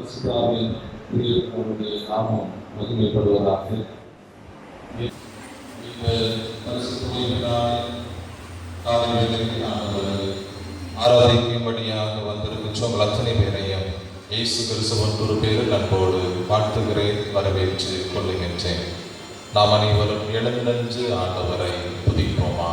பரிசுத்தாவின் அவருடைய நாமம் மகிமைப்படுவதாக. இந்த பரிசுத்தமிழ் காலை வேளைக்கு நாங்கள் ஆராதிக்கும்படியாக வந்திருக்கின்ற உங்கள் அத்தனை பேரையும் இயேசு கிறிஸ்துவின் ஒரு பேரில் அன்போடு வாழ்த்துகிறேன், வரவேற்று கொள்ளுகின்றேன். நாம் அனைவரும் எழுந்து ஆண்டவரை துதிப்போமா.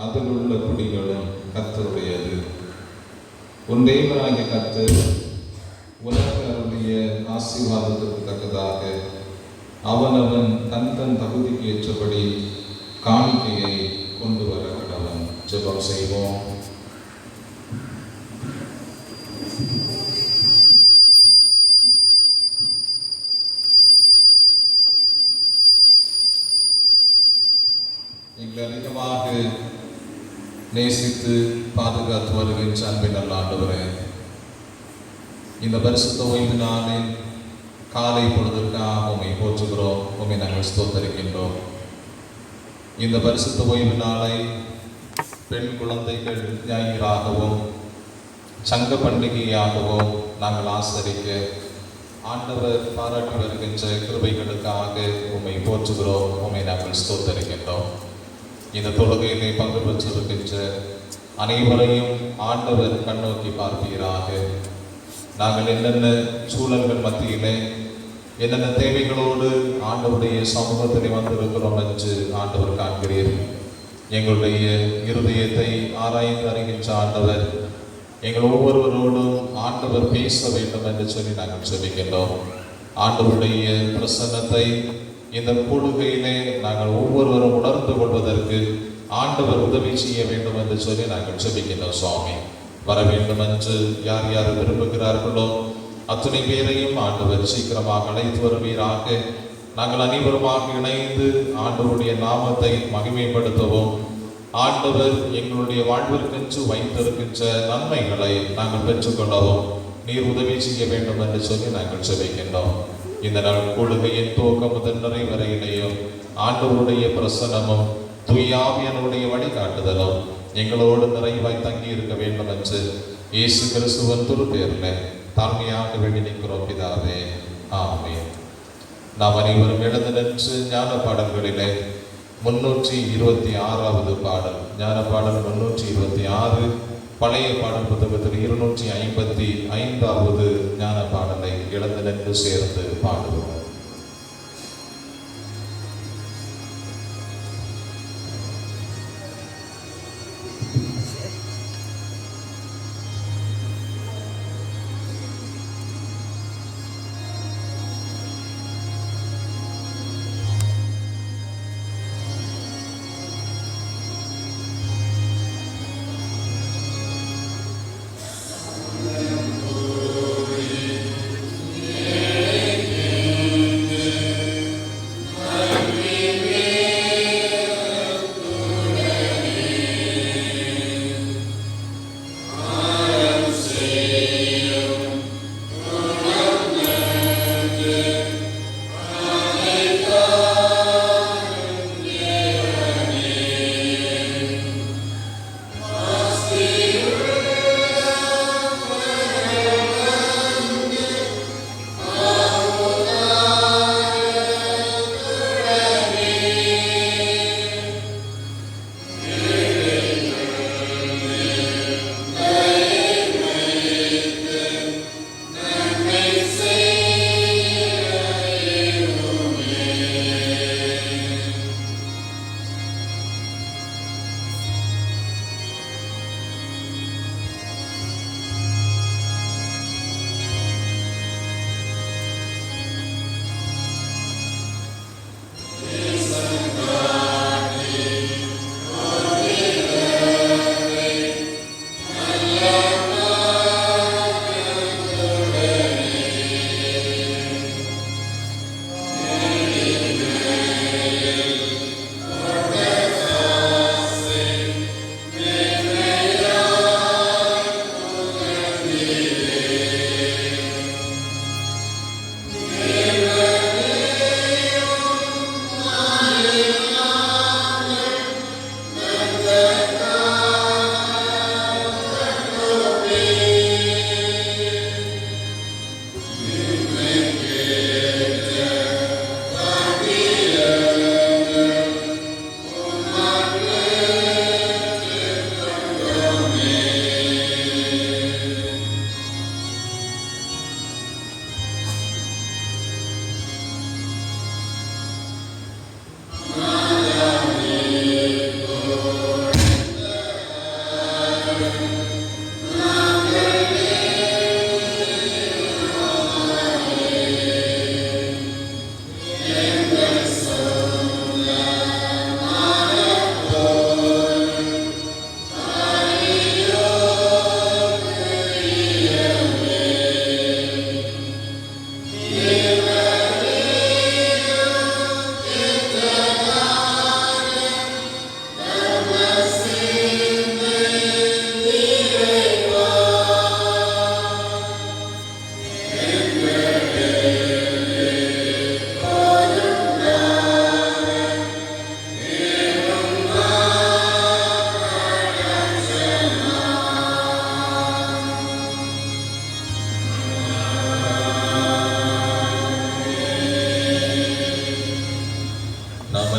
அதில் உள்ள குடிகளும் கர்த்தருடையது. உன் தேவனாகிய கர்த்தர் உனக்கு அருளிய ஆசீர்வாதத்திற்கு தக்கதாக அவனவன் தன் தன் தகுதிக்கு ஏற்றபடி காணிக்கையை கொண்டு வர கடவன். ஜெபம் செய்வோம். எங்களை அதிகமாக நேசித்து பாதுகாத்து வருகின்ற அன்பின் நல்ல ஆண்டவரே, இந்த பரிசுத்த ஓய்வு நாளில் காலை பொழுதுக்காக உம்மை போற்றுகிறோம், உம்மை நாங்கள் ஸ்தோத்தரிக்கின்றோம். இந்த பரிசுத்த ஓய்வு நாளை பெண் குழந்தைகள் ஞாயிறாகவும் சங்க பண்டிகையாகவும் நாங்கள் ஆசரிக்க ஆண்டவர் பாராட்டி வருகின்ற கிருபைகளுக்காக உம்மை போற்றுகிறோம், உம்மை நாங்கள் ஸ்தோத்தரிக்கின்றோம். இந்த தொழுகையிலே பங்கு பெற்றிருக்கின்ற அனைவரையும் ஆண்டவர் கண்ணோக்கி பார்ப்பீராக. நாங்கள் என்னென்ன சூழல்கள் மத்தியிலே என்னென்ன தேவைகளோடு ஆண்டவருடைய சமூகத்திலே வந்திருக்கிறோம் என்று ஆண்டவர் காண்கிறீர். எங்களுடைய இருதயத்தை ஆராய்ந்து அறிகின்ற ஆண்டவர் எங்கள் ஒவ்வொருவரோடும் ஆண்டவர் பேச வேண்டும் என்று சொல்லி நாங்கள் சொல்லிக்கின்றோம். ஆண்டவருடைய பிரசன்னத்தை இந்த கூடுகையிலே நாங்கள் ஒவ்வொருவரும் உணர்ந்து கொள்வதற்கு ஆண்டவர் உதவி செய்ய வேண்டும் என்று சொல்லி நாங்கள் ஜெபிக்கின்றோம். சுவாமி வர வேண்டும் என்று யார் யார் விரும்புகிறார்களோ அத்தனை பேரையும் ஆண்டவர் சீக்கிரமாக அழைத்து வருவீராக. நாங்கள் அனைவருமாக இணைந்து ஆண்டவருடைய நாமத்தை மகிமைப்படுத்தவும், ஆண்டவர் எங்களுடைய வாழ்விற்கென்று வைத்திருக்கின்ற நன்மைகளை நாங்கள் பெற்றுக்கொள்ளவும் நீர் உதவி செய்ய வேண்டும் என்று சொல்லி நாங்கள் ஜெபிக்கின்றோம். இந்த நாள் கொள்கையின் துவக்கம் முதல் நிறைவரையிலேயும் ஆண்டவருடைய பிரசன்னமும் தூயாவியனுடைய வழிகாட்டுதலும் எங்களோடு நிறைவாய் தங்கி இருக்க வேண்டும் என்று இயேசு கிறிஸ்துவின் திருப்பெயரில் தாழ்மையாக வேண்டி நிற்கிறோம் பிதாவே, ஆமென். நாம் அனைவரும் எழுந்து நின்று ஞான பாடல்களிலே 326வது பாடல், ஞான பாடல் 326, பழைய பாடல் புத்தகத்தில் 255வது ஞான பாடலை எழுந்து நின்று சேர்ந்து பாடுவோம்.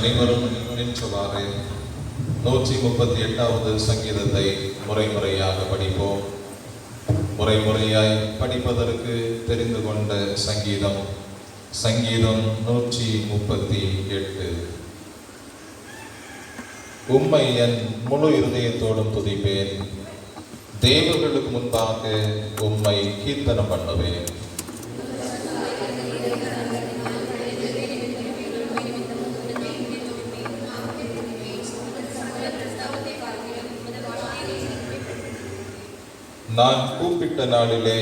அனைவரும் நின்றவாறு 138வது சங்கீதத்தை முறையாக படிப்போம். முறையாய் படிப்பதற்கு தெரிந்து கொண்ட சங்கீதம் 138. உம்மை என் முழு இருதயத்தோடும் துதிப்பேன், தேவர்களுக்கு முன்பாக உம்மை கீர்த்தனம் பண்ணுவேன். நான் கூப்பிட்ட நாளிலே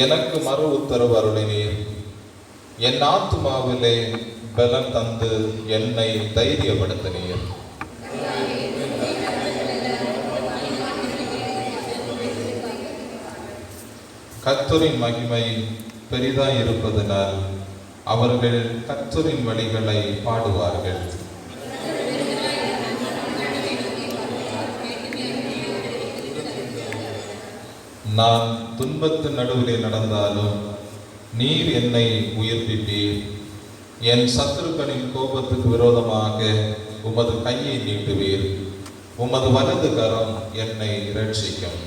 எனக்கு மறு உத்தரவு அருளினீர். என் ஆத்துமாவிலே பலம் தந்து என்னை தைரியப்படுத்தினீர். கர்த்தரின் மகிமை பெரிதாய் இருப்பதனால் அவர்கள் கர்த்தரின் வழிகளை பாடுவார்கள். நான் துன்பத்தின் நடுவிலே நடந்தாலும் நீர் என்னை உயிர்ப்பிப்பீர். என் சத்துருக்களின் கோபத்துக்கு விரோதமாக உமது கையை நீட்டுவீர். உமது வலது கரம் என்னை இரட்சிக்கும்.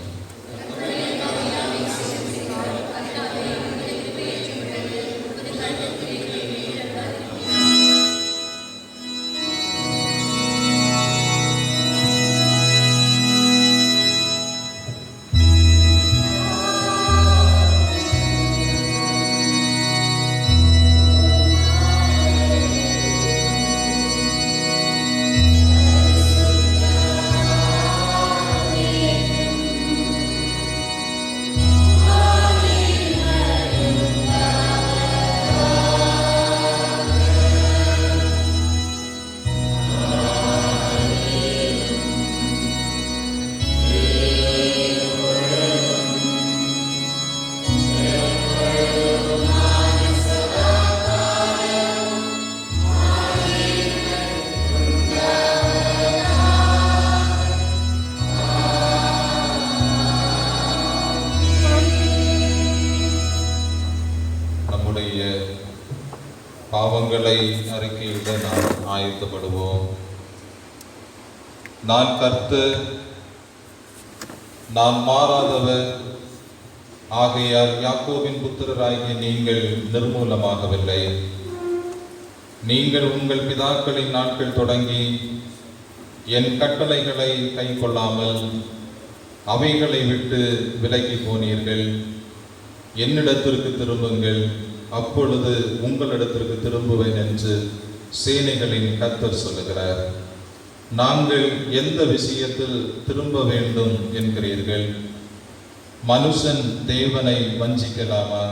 பாவங்களை அறிக்கையிட நாம் ஆயத்தப்படுவோம். நான் கர்த்தர், நான் மாறாதவர், ஆகையால் யாக்கோபின் புத்திரராகிய நீங்கள் நிர்மூலமாகவில்லை. நீங்கள் உங்கள் பிதாக்களின் நாட்கள் தொடங்கி என் கட்டளைகளை கை கொள்ளாமல் அவைகளை விட்டு விலகி போனீர்கள். என்னிடத்திற்கு திரும்புங்கள், அப்பொழுது உங்களிடத்திற்கு திரும்புவேன் என்று சேனைகளின் கர்த்தர் சொல்லுகிறார். நாங்கள் எந்த விஷயத்தில் திரும்ப வேண்டும் என்கிறீர்கள்? மனுஷன் தேவனை வஞ்சிக்கலாமா?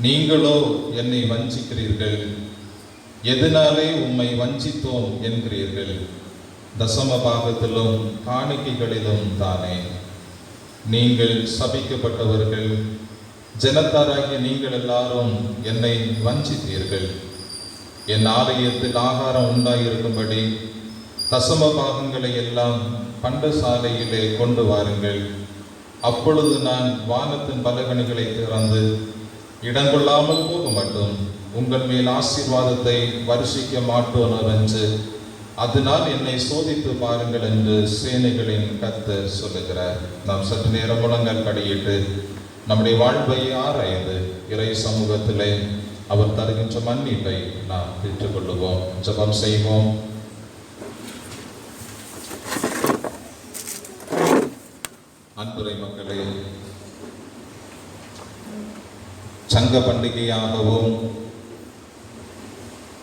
நீங்களோ என்னை வஞ்சிக்கிறீர்கள். எதனாலே உம்மை வஞ்சித்தோம் என்கிறீர்கள்? தசம பாகத்திலும் காணிக்கைகளிலும் தானே. நீங்கள் சபிக்கப்பட்டவர்கள், ஜனத்தாராகிய நீங்கள் எல்லாரும் என்னை வஞ்சித்தீர்கள். என் ஆலயத்தில் ஆகாரம் உண்டாயிருக்கும்படி தசம பாகங்களை எல்லாம் பண்டசாலையிலே கொண்டு வாருங்கள். அப்பொழுது நான் வானத்தின் பலகணிகளை திறந்து இடங்கொள்ளாமல் போக மாட்டோம், உங்கள் மேல் ஆசீர்வாதத்தை வருஷிக்க மாட்டோனோ என்று அதனால் என்னை சோதித்து பாருங்கள் என்று சேனைகளின் கர்த்தர் சொல்லுகிறார். நாம் சற்று நேரம் முழங்கால் படியிட்டு நம்முடைய வாழ்வை ஆராய்ந்து இறை சமூகத்திலே அவர் தருகின்ற மன்னிப்பை நாம் பெற்றுக்கொள்ளுவோம். ஜெபம் செய்வோம். அன்புரை மக்களே, சங்க பண்டிகையாகவும்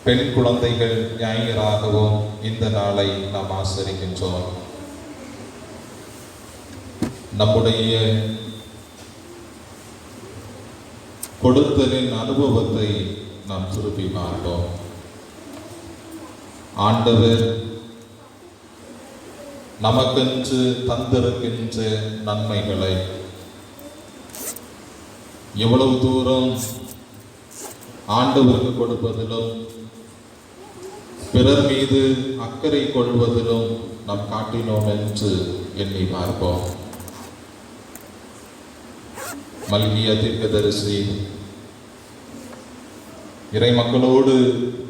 பெண் குழந்தைகள் ஞாயிறாகவும் இந்த நாளை நாம் ஆசரிக்கின்றோம். நம்முடைய கொடுத்தலின் அனுபவத்தை நாம் திருப்பி பார்ப்போம். ஆண்டவர் நமக்கென்று தந்திருக்கின்ற நன்மைகளை எவ்வளவு தூரம் ஆண்டவருக்கு கொடுப்பதிலும் பிறர் மீது அக்கறை கொள்வதிலும் நாம் காட்டினோம் என்று எண்ணி பார்ப்போம். மல்கியா தீர்க்கதரிசி இறை மக்களோடு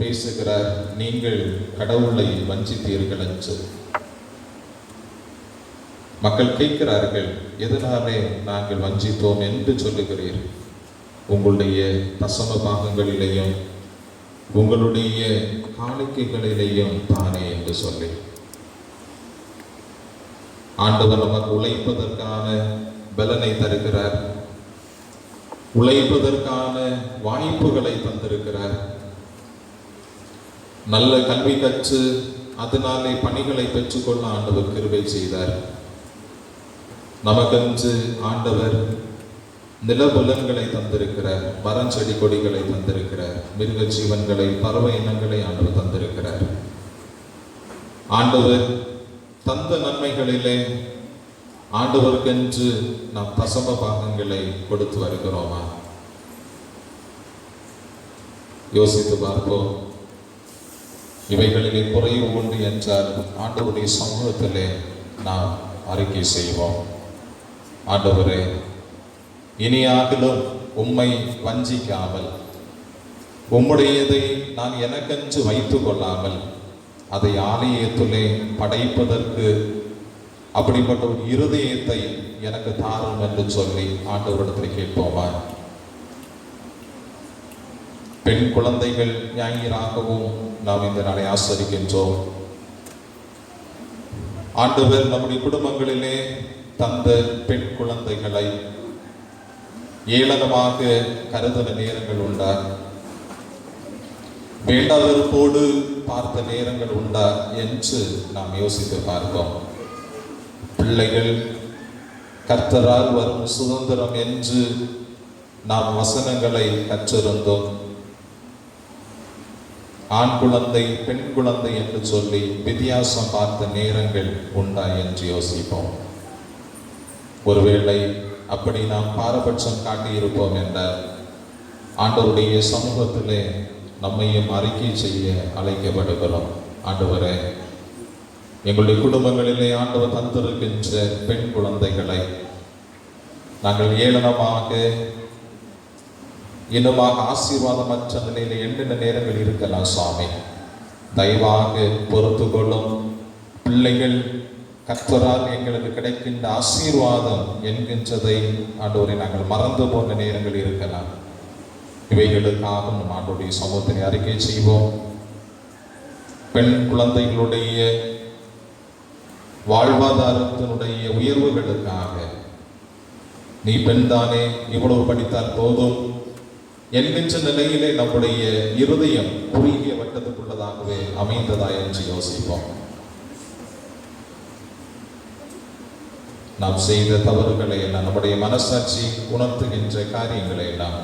பேசுகிறார். நீங்கள் கடவுளை வஞ்சித்தீர்கள் என்று. மக்கள் கேட்கிறார்கள், எதனாலே நாங்கள் வஞ்சித்தோம் என்று சொல்லுகிறீர்? உங்களுடைய தசம பாகங்களிலேயும் உங்களுடைய காணிக்கைகளிலேயும் தானே என்று சொல்லி ஆண்டவர் நமக்கு உழைப்பதற்கான பலனை தருகிறார், உழைப்பதற்கான வாய்ப்புகளை தந்திருக்கிறார். நல்ல கல்வி கற்று அதனாலே பணிகளை பெற்றுக்கொள்ள ஆண்டவர் கிருபை செய்தார். நமக்கென்று ஆண்டவர் நிலபுலன்களை தந்திருக்கிறார், மரஞ்செடி கொடிகளை தந்திருக்கிறார், மிருக ஜீவன்களை, பறவை இனங்களை ஆண்டவர் தந்திருக்கிறார். ஆண்டவர் தந்த நன்மைகளிலே ஆண்டவருக்கென்று நாம் தசம பாகங்களை கொடுத்து வருகிறோமா? யோசித்து பார்ப்போம். இவைகளிலே குறைவு உண்டு என்றால் ஆண்டவருடைய சமூகத்திலே நாம் அறிக்கை செய்வோம். ஆண்டவரே, இனியாகிலும் உம்மை வஞ்சிக்காமல், உம்முடையதை நான் எனக்கென்று வைத்துக் கொள்ளாமல் அதை ஆலயத்திலே படைப்பதற்கு அப்படிப்பட்ட ஒரு இருதயத்தை எனக்கு தாரும் என்று சொல்லி ஆண்டவரிடத்தில் கேட்போமா? பெண் குழந்தைகள் ஞாயிறாகவும் நாம் இந்த நாளை ஆசரிக்கின்றோம். ஆண்டவர் நம்முடைய குடும்பங்களிலே தந்த பெண் குழந்தைகளை ஏளனமாக கருதின நேரங்கள் உண்டா? வேண்டாவிருப்போடு பார்த்த நேரங்கள் உண்டா என்று நாம் யோசித்து பார்ப்போம். பிள்ளைகள் கர்த்தரால் வரும் சுதந்திரம் என்று நாம் வசனங்களை கற்றிருந்தோம். ஆண் குழந்தை பெண் குழந்தை என்று சொல்லி வித்தியாசம் பார்த்த நேரங்கள் உண்டா என்று யோசிப்போம். ஒருவேளை அப்படி நாம் பாரபட்சம் காட்டியிருப்போம் என்றால் ஆண்டவருடைய சமூகத்திலே நம்மையும் அறிக்கை செய்ய அழைக்கப்படுகிறோம். ஆண்டவரே, எங்களுடைய குடும்பங்களிலே ஆண்டவர் தந்திருக்கின்ற பெண் குழந்தைகளை நாங்கள் ஏளனமாக இன்னுமாக ஆசீர்வாதமற்ற நிலையில எண்ணின நேரங்கள் இருக்கலாம். சுவாமி, தயவாக பொறுத்து கொள்ளும். பிள்ளைகள் கர்த்தரால் எங்களுக்கு கிடைக்கின்ற ஆசீர்வாதம் என்கின்றதை ஆண்டவரை நாங்கள் மறந்து போன நேரங்கள் இருக்கலாம். இவைகளுக்காக நம் ஆண்டவருடைய சமூகத்தினை அறிக்கை செய்வோம். பெண் குழந்தைகளுடைய வாழ்வாதாரத்தினுடைய உயர்வுகளுக்காக, நீ பெண் தானே, இவ்வளவு படித்தால் போதும் என்கின்ற நிலையிலே நம்முடைய இருதயம் குறுகிய வட்டத்துக்குள்ளதாகவே அமைந்ததா என்று யோசிப்போம். நாம் செய்த தவறுகளை எல்லாம், நம்முடைய மனசாட்சி உணர்த்துகின்ற காரியங்களை எல்லாம்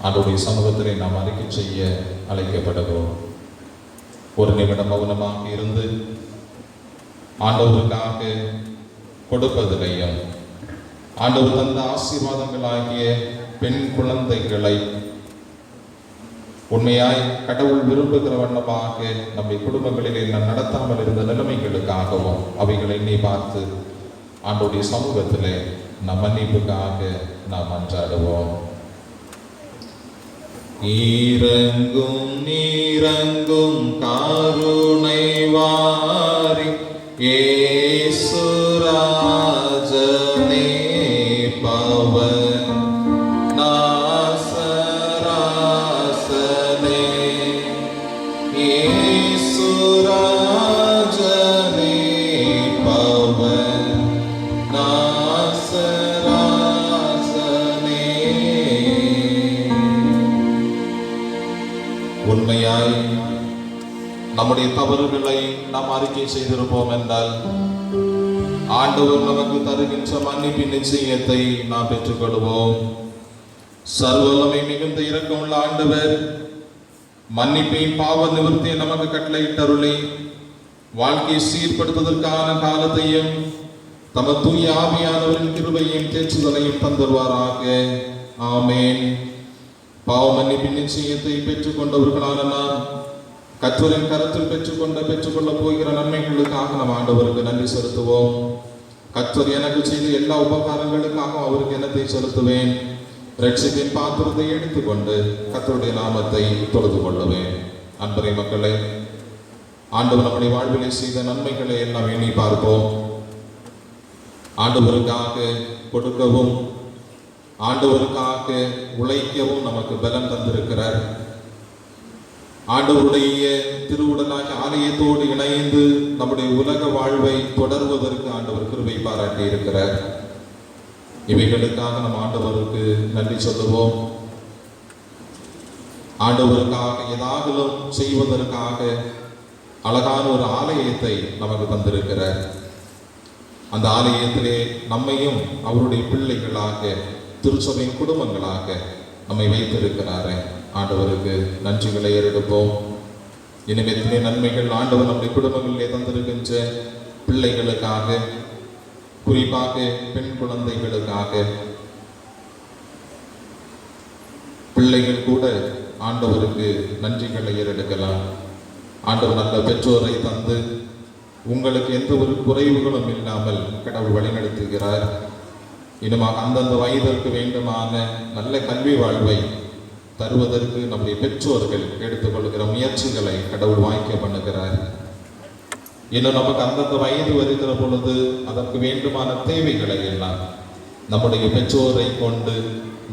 ஆண்டவருடைய சமூகத்திலே நாம் அறிக்கை செய்ய அழைக்கப்படுகிறோம். ஒரு நிமிடம் மௌனமாக இருந்து ஆண்டவருக்காக கொடுப்பதிலையும் ஆண்டவர் தந்த ஆசீர்வாதங்களாகிய பெண் குழந்தைகளை உண்மையாய் கடவுள் விரும்புகிற வண்ணமாக நம்முடைய குடும்பங்களிலே நாம் நடத்தாமல் இருந்த நிலைமைகளுக்காகவும் அவைகளை எண்ணி பார்த்து ஆண்டவருடைய சமூகத்திலே நம் மன்னிப்புக்காக நாம் மன்றாடுவோம். ஈரங்கும் நீரங்கும் காருணை வாரி ஏசுராஜனே பவன் நாசராசனே ஏசுராஜனே பவன் நாசராசனே. உண்மையாய் நம்முடைய தவறுகளை நாம் அறிக்கை செய்திருப்போம் என்றால் ஆண்டவர் நமக்கு தருகின்ற மன்னிப்பின் நிச்சயத்தை நாம் பெற்றுக்கொள்வோம். சர்வவல்லமை மிகுந்த இரக்கமுள்ள ஆண்டவர் மன்னிப்பை பாவ நிவர்த்தியை நமக்கு கட்டளையிட்டருளி வாழ்க்கையை சீர்படுத்துவதற்கான காலத்தையும் தமது தூய ஆவியானவரின் கிருபையையும் தேற்றுதலையும் தந்தருவாராக. ஆமேன். பாவ மன்னிப்பின் நிச்சயத்தை பெற்றுக்கொண்டவர்களான நாம் கர்த்தரின் கரத்தில் பெற்றுக்கொள்ள போகிற நன்மைகளுக்காக நம் ஆண்டவருக்கு நன்றி செலுத்துவோம். கர்த்தர் எனக்கு செய்த எல்லா உபகாரங்களுக்காக அவருக்கு என்னத்தை செலுத்துவேன். ரட்சிப்பின் பாத்திரத்தை எடுத்துக்கொண்டு கர்த்தருடைய நாமத்தை தொழுது கொள்ளுவேன். அன்பரை மக்களே, ஆண்டவர் நம்முடைய வாழ்விலே செய்த நன்மைகளை எல்லாம் எண்ணி பார்ப்போம். ஆண்டவருக்காக கொடுக்கவும் ஆண்டவருக்காக உழைக்கவும் நமக்கு பலம் தந்திருக்கிறார். ஆண்டவருடைய திருவுடலாக ஆலயத்தோடு இணைந்து நம்முடைய உலக வாழ்வை தொடர்வதற்கு ஆண்டவர் கிருபை பாராட்டி இருக்கிறார். இவைகளுக்காக நம் ஆண்டவருக்கு நன்றி சொல்லுவோம். ஆண்டவருக்காக ஏதாகலும் செய்வதற்காக அழகான ஒரு ஆலயத்தை நமக்கு தந்திருக்கிறார். அந்த ஆலயத்திலே நம்மையும் அவருடைய பிள்ளைகளாக, திருச்சபையின் குடும்பங்களாக நம்மை வைத்திருக்கிறாரே. ஆண்டவருக்கு நன்றிகளை ஏறெடுப்போம். இனிமே எத்தனை நன்மைகள் ஆண்டவர் நம்முடைய குடும்பங்களிலே தந்திருக்கின்ற பிள்ளைகளுக்காக, குறிப்பாக பெண் குழந்தைகளுக்காக. பிள்ளைகள் கூட ஆண்டவருக்கு நன்றிகளை ஏறெடுக்கலாம். ஆண்டவர் நல்ல பெற்றோரை தந்து உங்களுக்கு எந்த ஒரு குறைவுகளும் இல்லாமல் கடவுள் வழிநடத்துகிறார். இன்னுமாக அந்தந்த வயதிற்கு வேண்டுமான நல்ல கல்வி வாழ்வை தருவதற்கு நம்முடைய பெற்றோர்கள் எடுத்துக்கொள்கிற முயற்சிகளை கடவுள் வாய்க்க பண்ணுகிறார். இன்னும் நமக்கு அந்தந்த வயது வருகிற பொழுது அதற்கு வேண்டுமான தேவைகளை எல்லாம் நம்முடைய பெற்றோரை கொண்டு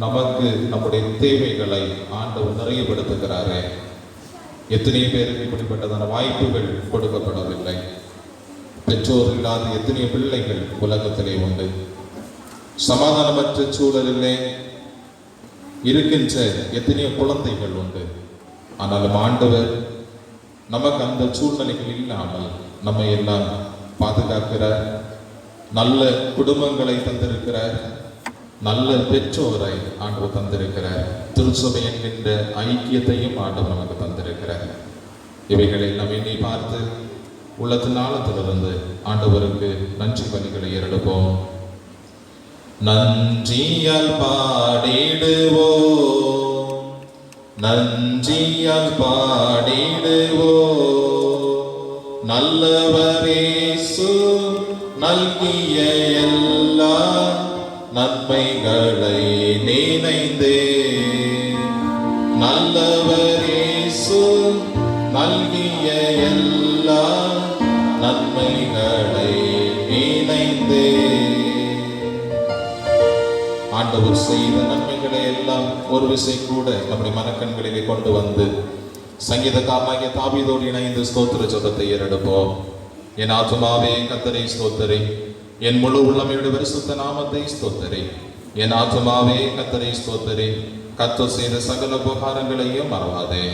நமக்கு நம்முடைய தேவைகளை ஆண்டவர் நிறைவுபடுத்துகிறாரே. எத்தனை பேருக்கு இப்படிப்பட்டதான வாய்ப்புகள் கொடுக்கப்படவில்லை. பெற்றோர் இல்லாத எத்தனை பிள்ளைகள் உலகத்திலே உண்டு. சமாதானமற்ற சூழலிலே இருக்கின்ற எத்தனையோ குழந்தைகள் உண்டு. ஆனாலும் ஆண்டவர் நமக்கு அந்த சூழ்நிலைகள் இல்லாமல் நம்மை எல்லாம் பாதுகாக்கிறார். நல்ல குடும்பங்களை தந்திருக்கிறார். நல்ல பெற்றோரை ஆண்டவர் தந்திருக்கிறார். திருச்சபை என்கின்ற ஐக்கியத்தையும் ஆண்டவர் நமக்கு தந்திருக்கிறார். இவைகளை நாம் எண்ணி பார்த்து உள்ளத்தின் ஆழத்திலிருந்து ஆண்டவருக்கு நன்றி பலிகளை ஏறெடுப்போம். நன்றியால் பாடிடுவோம், நன்றியால் பாடிடுவோம், நல்லவரேசு நல்கிய எல்லா நன்மைகளை நினைந்தே, நல்லவரேசு நல்கிய எல்லா நன்மைகளை நினைந்தே. ஆண்டவர் செய்த நன்மைகளை எல்லாம் ஒரு விசை கூட நம்முடைய மனக்கண்களிலே கொண்டு வந்து சங்கீதக்காரனாகிய தாவீதோடு இணைந்து ஸ்தோத்திர ஜெபத்தை ஏறெடுப்போம். என் ஆத்துமாவே கர்த்தரை ஸ்தோத்திரி, என் முழு உள்ளமையுடைய பரிசுத்த நாமத்தை ஸ்தோத்திரி. என் ஆத்துமாவே கர்த்தரை ஸ்தோத்திரி, கர்த்தர் செய்த சகல உபகாரங்களையும் மறவாதே.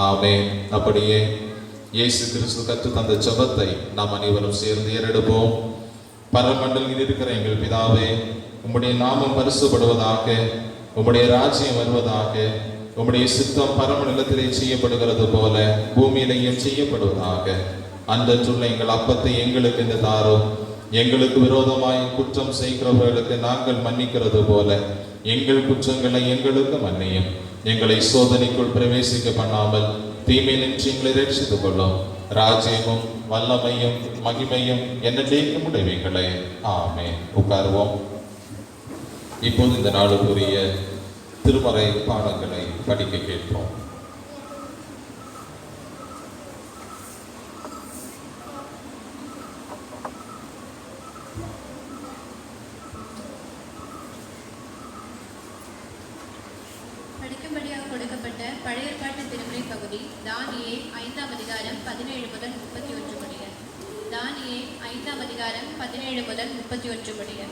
ஆமென். அப்படியே இயேசு கிறிஸ்து கற்று தந்த ஜெபத்தை நாம் அனைவரும் சேர்ந்து ஏறெடுப்போம். பரமண்டலில் இருக்கிற எங்கள் பிதாவே, உம்முடைய நாமம் பரிசுப்படுவதாக, உம்முடைய ராஜ்யம் வருவதாக, உம்முடைய சித்தம் பரம நிலத்திலே செய்யப்படுகிறது போல பூமியிலேயும் செய்யப்படுவதாக. அன்றற்றுள்ள எங்கள் அப்பத்தை எங்களுக்கு இந்த தாரும், எங்களுக்கு விரோதமாய் குற்றம் செய்கிறவர்களுக்கு நாங்கள் மன்னிக்கிறது போல எங்கள் குற்றங்களை எங்களுக்கு மன்னியும். எங்களை சோதனைக்குள் பிரவேசிக்க பண்ணாமல் தீமை நின்று எங்களை ரட்சித்துக் கொள்ளும். ராஜ்யமும் வல்லமையும் மகிமையும் என்னைக்கும் உடையவைகளே. ஆமென். உட்காருவோம். இப்போது இந்த நாளுக்குரிய திருமறை பாடங்களை படிக்க கேட்போம். படிக்கும்படியாக கொடுக்கப்பட்ட பழைய ஏற்பாட்டு திருமுறை பகுதி தானியேல் 5ஆம் அதிகாரம் 17 முதல் 31 முடிய. தானியேல் 5ஆம் அதிகாரம் 17 முதல் 31 முடிய.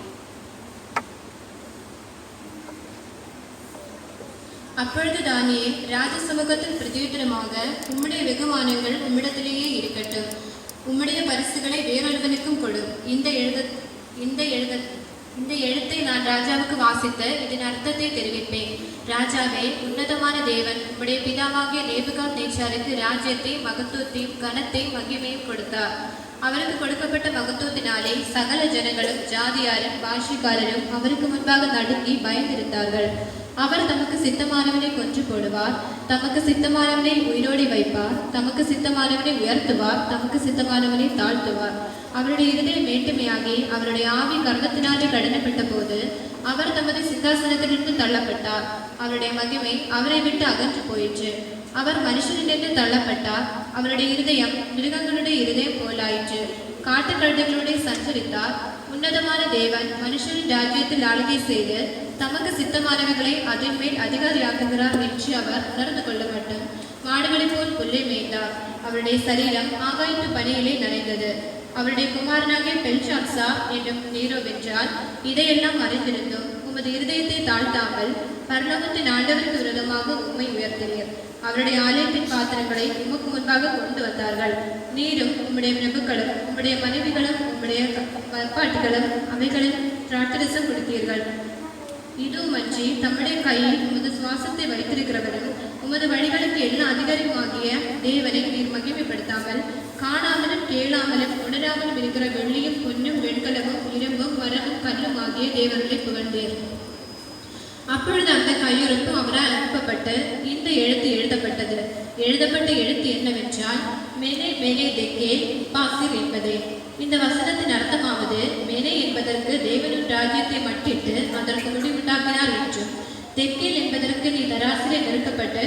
அப்பொழுது தானியேல் ராஜ சமூகத்தில் பிரதியுத்தரமாக, உம்முடைய வெகுமானங்கள் உம்மிடத்திலேயே இருக்கட்டும், உம்முடைய பரிசுகளை வேறொருவனுக்கும் கொடு. இந்த எழுத்தை நான் ராஜாவுக்கு வாசித்த இதன் அர்த்தத்தை தெரிவிப்பேன். ராஜாவே, உன்னதமான தேவன் உம்முடைய பிதாவாகிய நேபுகாத்நேச்சாருக்கு ராஜ்யத்தை, மகத்துவத்தையும் கனத்தையும் மகிமையும் கொடுத்தார். அவருக்கு கொடுக்கப்பட்ட மகத்துவத்தினாலே சகல ஜனங்களும் ஜாதியாரும் பாஷைக்காரரும் அவருக்கு முன்பாக நடுங்கி பயந்திருந்தார்கள். அவர் தமக்கு சித்தமானவனை கொன்று போடுவார், தமக்கு சித்தமானவனை உயிரோடி வைப்பார், தமக்கு சித்தமானவனை உயர்த்துவார், தமக்கு சித்தமானவனை தாழ்த்துவார். அவருடைய இருதயம் மேட்டுமையாகி அவருடைய ஆவி கர்வத்தினாலே கடினப்பட்ட போது அவர் தமது சிங்காசனத்திலிருந்து தள்ளப்பட்டார். அவருடைய மகிமை அவரை விட்டு அகன்று போயிற்று. அவர் மனுஷனிலிருந்து தள்ளப்பட்டார். அவருடைய இருதயம் மிருகங்களுடைய இருதயம் போலாயிற்று. காட்டுக்கழுதைகளோடு சஞ்சரித்தார். உன்னதமான தேவன் மனுஷனின் ராஜ்யத்தில் ஆளுகை செய்து தமக்கு சித்தமானவைகளை அதன் மேல் அதிகாரியாக்குகிறார் என்று அவர் உணர்ந்து கொள்ள வேண்டும். மாடுகளைப் போல் புல்லை மேய்ந்தார். அவருடைய சரீரம் ஆகாயத்து பனியிலே நனைந்தது. அவருடைய குமாரனாகிய பெல்ஷாத்சா என்னும் நீரோ வென்றால் இதையெல்லாம் அறிந்திருந்தும் உமது இருதயத்தை தாழ்த்தாமல் பரலோகத்தின் ஆண்டவருக்கு விரோதமாக உம்மை உயர்த்தினீர். அவருடைய ஆலயத்தின் பாத்திரங்களை உமக்கு முன்பாக கொண்டு வந்தார்கள். நீரும் உம்முடைய பிரபுக்களும் உம்முடைய மனைவிகளும் உம்முடைய பாட்டுகளும் அவைகளில் திராட்சரசம் கொடுத்தீர்கள். இதுவுமன்றி தம்முடைய கையில் உமது சுவாசத்தை வைத்திருக்கிறவரும் உமது வழிகளுக்கு எல்லா அதிகாரியுமாகிய தேவனை நீர் மகிமைப்படுத்தாமல் காணாமலும் கேளாமலும் உணராமலும் இருக்கிற வெள்ளியும் பொன்னும் வெண்கலமும் இரும்பும் மரமும் கல்லும் ஆகிய தேவர்களை புகழ்ந்தீர். அப்பொழுது அந்த கையொறுப்பு அவரால் அனுப்பப்பட்டு இந்த எழுத்து எழுதப்பட்டது. எழுதப்பட்ட எழுத்து என்னவென்றால் மெனே மெனே தெக்கேல் பாசிர் என்பதே. இந்த வசனத்தின் அர்த்தமாவது மெனே என்பதற்கு தேவனின் ராஜ்யத்தை மட்டிட்டு அதற்கு முடிவுண்டாக்கினார் என்றும், தெக்கேல் என்பதற்கு நீ தராசிலே நெருக்கப்பட்டு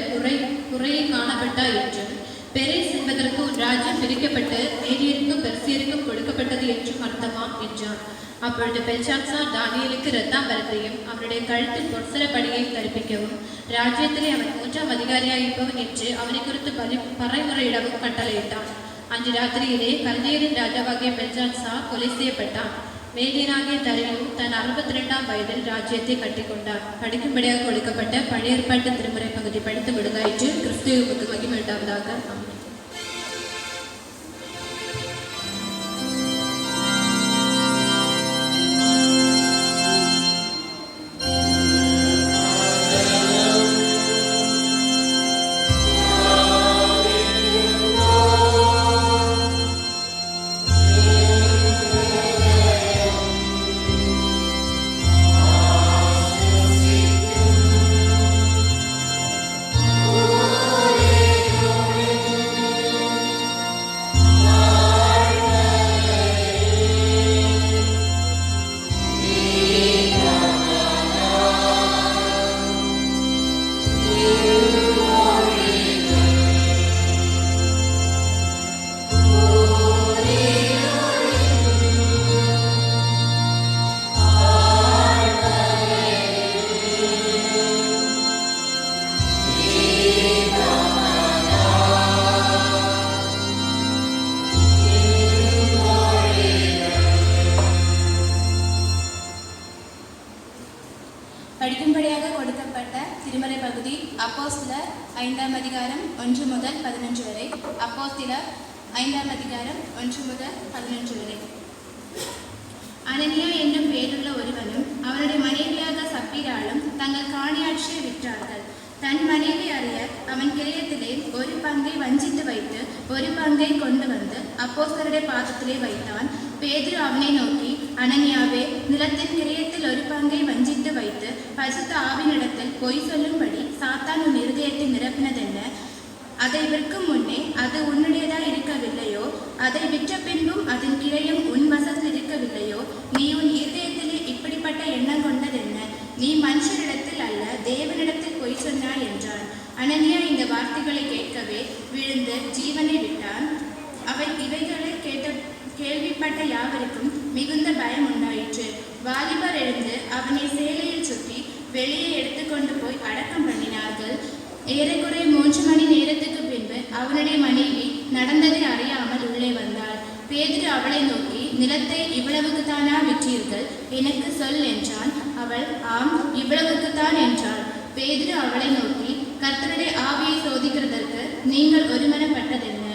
குறையை காணப்பட்டாய் என்றும், பெரேஸ் என்பதற்கு உன் ராஜ்யம் பிரிக்கப்பட்டு மேதியருக்கும் பெர்சியருக்கும் கொடுக்கப்பட்டது என்றும் அர்த்தமாம் என்றான். அப்பொழுது பெல்ஷாத்சார் தானியேலுக்கு இரத்தாம்பரத்தையும் அவனுடைய கழுத்தில் பொற்சரப்படியையும் கற்பிக்கவும் ராஜ்யத்திலே அவன் 3ஆம் அதிகாரியாயிருப்பவன் என்று அவனை குறித்து பறைமுறையிடவும் கட்டளையிட்டான். அன்று ராத்திரியிலே கல்தேயரின் ராஜாவாகிய பெல்ஷாத்சார் கொலை செய்யப்பட்டான். மேதியனாகிய தரியு தன் 62ஆம் வயதில் ராஜ்யத்தை கட்டிக்கொண்டார். படிக்கும்படியாக கொடுக்கப்பட்ட பழைய ஏற்பாட்டு திருமுறை பகுதி படித்து விடுதாயிற்று. கிறிஸ்துவுக்கு மகிமை உண்டாவதாக. படிக்கும்படியாக கொடுக்கப்பட்ட திருமறை பகுதி அப்போஸ்தலர் 5ஆம் அதிகாரம் 1 முதல் 11 வரை. அப்போஸ்தலர் 5ஆம் அதிகாரம் 1 முதல் 11 வரை. அனனியா என்னும் பேருள்ள ஒருவனும் அவனுடைய மனைவியாக சப்பீராலும் தங்கள் காணியாட்சியை விற்றார்கள். தன் மனைவி அறிய அவன் கிரயத்திலே ஒரு பங்கை வஞ்சித்து வைத்து ஒரு பங்கை கொண்டு வந்து அப்போஸ்தலருடைய பாதத்திலே வைத்தான். பேதுரு அவனை நோக்கி, அனனியாவே, நிலத்தின் கிரயத்தில் ஒரு பங்கை வஞ்சித்து வைத்து பரிசுத்த ஆவினிடத்தில் பொய் சொல்லும்படி சாத்தான் உன் இருதயத்தை நிரப்பினதென்ன? அதை விற்கும் முன்னே அது உன்னுடையதாய் இருக்கவில்லையோ? அதை விற்ற பின்பும் அதன் கிரயம் உன் வசத்தில் இருக்கவில்லையோ? நீ உன் இருதயத்திலே இப்படிப்பட்ட எண்ணம் கொண்டதென்ன? நீ மனுஷரிடத்தில் அல்ல தேவனிடத்தில் பொய் சொன்னாய் என்றான். அனனியா இந்த வார்த்தைகளை கேட்கவே விழுந்து ஜீவனை விட்டான். இவைகளை கேள்விப்பட்ட யாவருக்கும் மிகுந்த பயம் உண்டாயிற்று. வாலிபர் எழுந்து அவனை சேலையில் சுற்றி வெளியே எடுத்துக்கொண்டு போய் அடக்கம் பண்ணினார்கள். ஏறக்குறைய 3 மணி நேரத்துக்கு பின்பு அவனுடைய மனைவி நடந்ததை அறியாமல் உள்ளே வந்தாள். பேதுரு அவளை நோக்கி, நிலத்தை இவ்வளவுக்குத்தானா விற்றீர்கள்? எனக்கு சொல் என்றான். அவள், ஆம், இவ்வளவுக்குத்தான் என்றாள். பேதுரு அவளை நோக்கி, கர்த்தருடைய ஆவியை சோதிக்கிறதற்கு நீங்கள் ஒருமனப்பட்டதென்ன?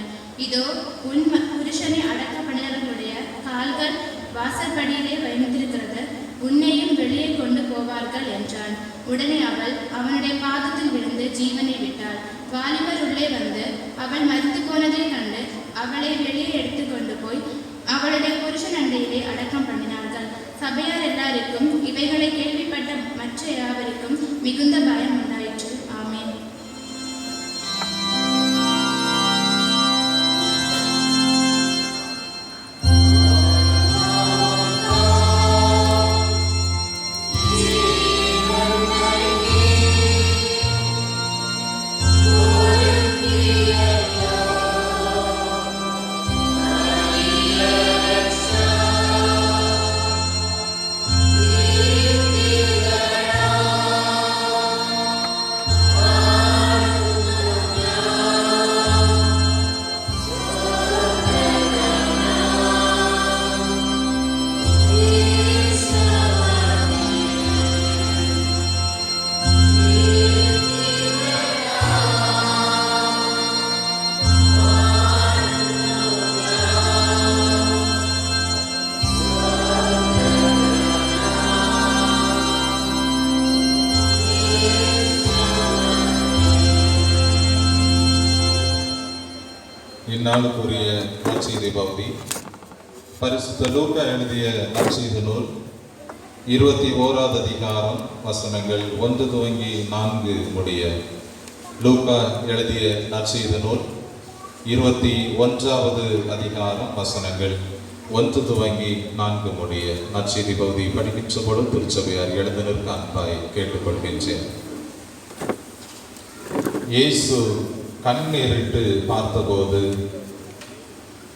இதோ உன் புருஷனை அடக்க பண்ணினவர்களுடைய கால்கள் வாசற்படியிலே வைத்திருக்கிறது, உன்னையும் வெளியே கொண்டு போவார்கள் என்றான். உடனே அவள் அவனுடைய பாதத்தில் விழுந்து ஜீவனை விட்டாள். வாலிபர் உள்ளே வந்து அவள் மரித்து போனதை கண்டு அவளை வெளியே எடுத்துக்கொண்டு போய் அவளுடைய புருஷன் அண்டையிலே அடக்கம் பண்ணினார்கள். சபையார் எல்லாருக்கும் இவைகளை கேள்விப்பட்ட மற்ற யாவருக்கும் மிகுந்த பயம் உண்டாயிற்று. ஆமென். Yeah. இந்நாளுக்குரிய நற்செய்தி பகுதி பரிசுத்த லூக்கா எழுதிய நற்செய்தி நூல் 21வது அதிகாரம் வசனங்கள் 1 துவங்கி 4 முடிய. லூக்கா எழுதிய நற்செய்தி நூல் 21வது அதிகாரம் வசனங்கள் 1 துவங்கி 4 முடிய. நற்செய்தி பகுதி படிக்கின்ற பொழுது திருச்சபையார் எழுந்து நிற்க அன்பாய் கேட்டுக்கொள்கின்றேன். இயேசு கண்ணீரிட்டு பார்த்தபோது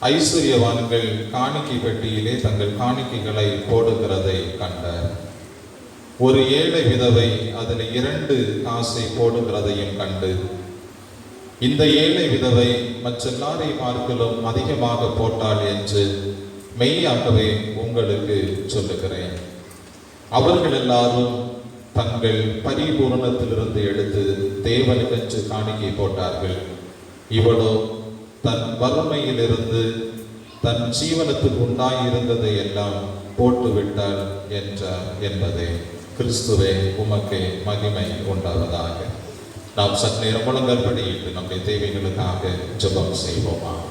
ஐஸ்வர்யவான்கள் காணிக்கை பெட்டியிலே தங்கள் காணிக்கைகளை போடுகிறதை கண்டார். ஒரு ஏழை விதவை அதில் 2 காசை போடுகிறதையும் கண்டு, இந்த ஏழை விதவை மற்றெல்லாரை பார்க்கலும் அதிகமாக போட்டாள் என்று மெய்யாகவே உங்களுக்கு சொல்லுகிறேன். அவர்கள் எல்லாரும் தங்கள் பரிபூரணத்திலிருந்து எடுத்து தேவனுக்கென்று காணிக்கை போட்டார்கள். இவளோ தன் வறுமையிலிருந்து தன் ஜீவனத்துக்கு உண்டாயிருந்ததை எல்லாம் போட்டுவிட்டாள் என்றார் என்பதே. கிறிஸ்துவே உமக்கே மகிமை உண்டாவதாக. நாம் சற்று நேரம் முழங்கல் படியிட்டு நம்முடைய தேவைகளுக்காக ஜெபம் செய்வோமாக.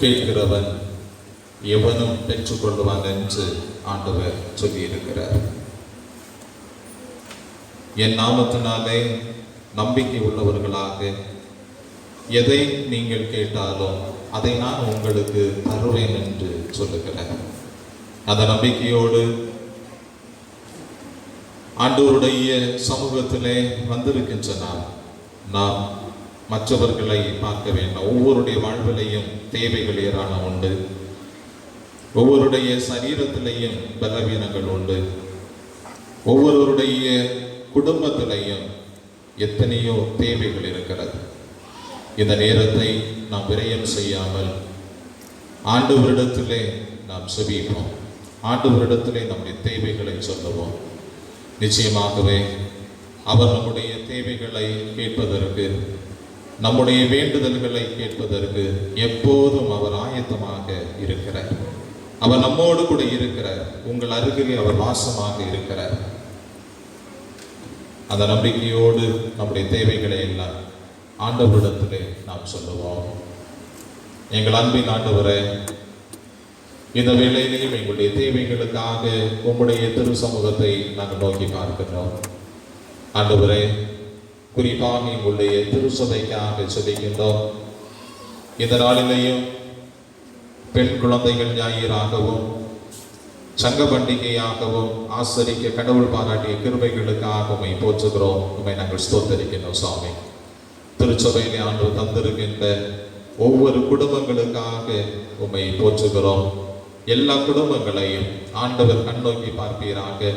கேட்கிறவன் எவனும் பெற்றுக்கொள்வான் என்று ஆண்டவர் சொல்லியிருக்கிறார். என் நாமத்தினாலே நம்பிக்கை உள்ளவர்களாக எதை நீங்கள் கேட்டாலும் அதை நான் உங்களுக்கு தருவேன் என்று சொல்லுகிறேன். அந்த நம்பிக்கையோடு ஆண்டவருடைய சமூகத்திலே வந்திருக்கின்ற நாம் மற்றவர்களை பார்க்க வேண்டும். ஒவ்வொருடைய வாழ்விலையும் தேவைகள் ஏராளம் உண்டு. ஒவ்வொருடைய சரீரத்திலையும் பலவீனங்கள் உண்டு. ஒவ்வொருவருடைய குடும்பத்திலையும் எத்தனையோ தேவைகள் இருக்கிறது. இந்த நேரத்தை நாம் விரயம் செய்யாமல் ஆண்டவரிடத்திலே நாம் செபிப்போம். ஆண்டவரிடத்திலே நம்முடைய தேவைகளை சொல்லுவோம். நிச்சயமாகவே அவர் நம்முடைய தேவைகளை கேட்பதற்கு, நம்முடைய வேண்டுதல்களை கேட்பதற்கு எப்போதும் அவர் ஆயத்தமாக இருக்கிறார். அவர் நம்மோடு கூட இருக்கிறார். உங்கள் அருகிலே அவர் வாசமாக இருக்கிறார். அந்த நம்பிக்கையோடு நம்முடைய தேவைகளை எல்லாம் ஆண்டவரிடத்திலே நாம் சொல்லுவோம். எங்கள் அன்பின் ஆண்டவரே, இந்த வேளையிலேயும் எங்களுடைய தேவைகளுக்காக உம்முடைய திரு சமூகத்தை நாங்கள் நோக்கி பார்க்கிறோம். ஆண்டவரே, குறிப்பாக எங்களுடைய திருச்சபைக்காக சொல்லிக்கின்றோம். இந்த நாளிலேயும் பெண் குழந்தைகள் ஞாயிறாகவும் சங்க பண்டிகையாகவும் ஆசரிக்க கடவுள் பாராட்டிய கிருபைகளுக்காக உம்மை போற்றுகிறோம். உம்மை நாங்கள் ஸ்தோத்தரிக்கின்றோம். சுவாமி, திருச்சபையிலே ஆண்டவர் தந்திருக்கின்ற ஒவ்வொரு குடும்பங்களுக்காக உம்மை போற்றுகிறோம். எல்லா குடும்பங்களையும் ஆண்டவர் கண்ணோக்கி பார்ப்பீராக.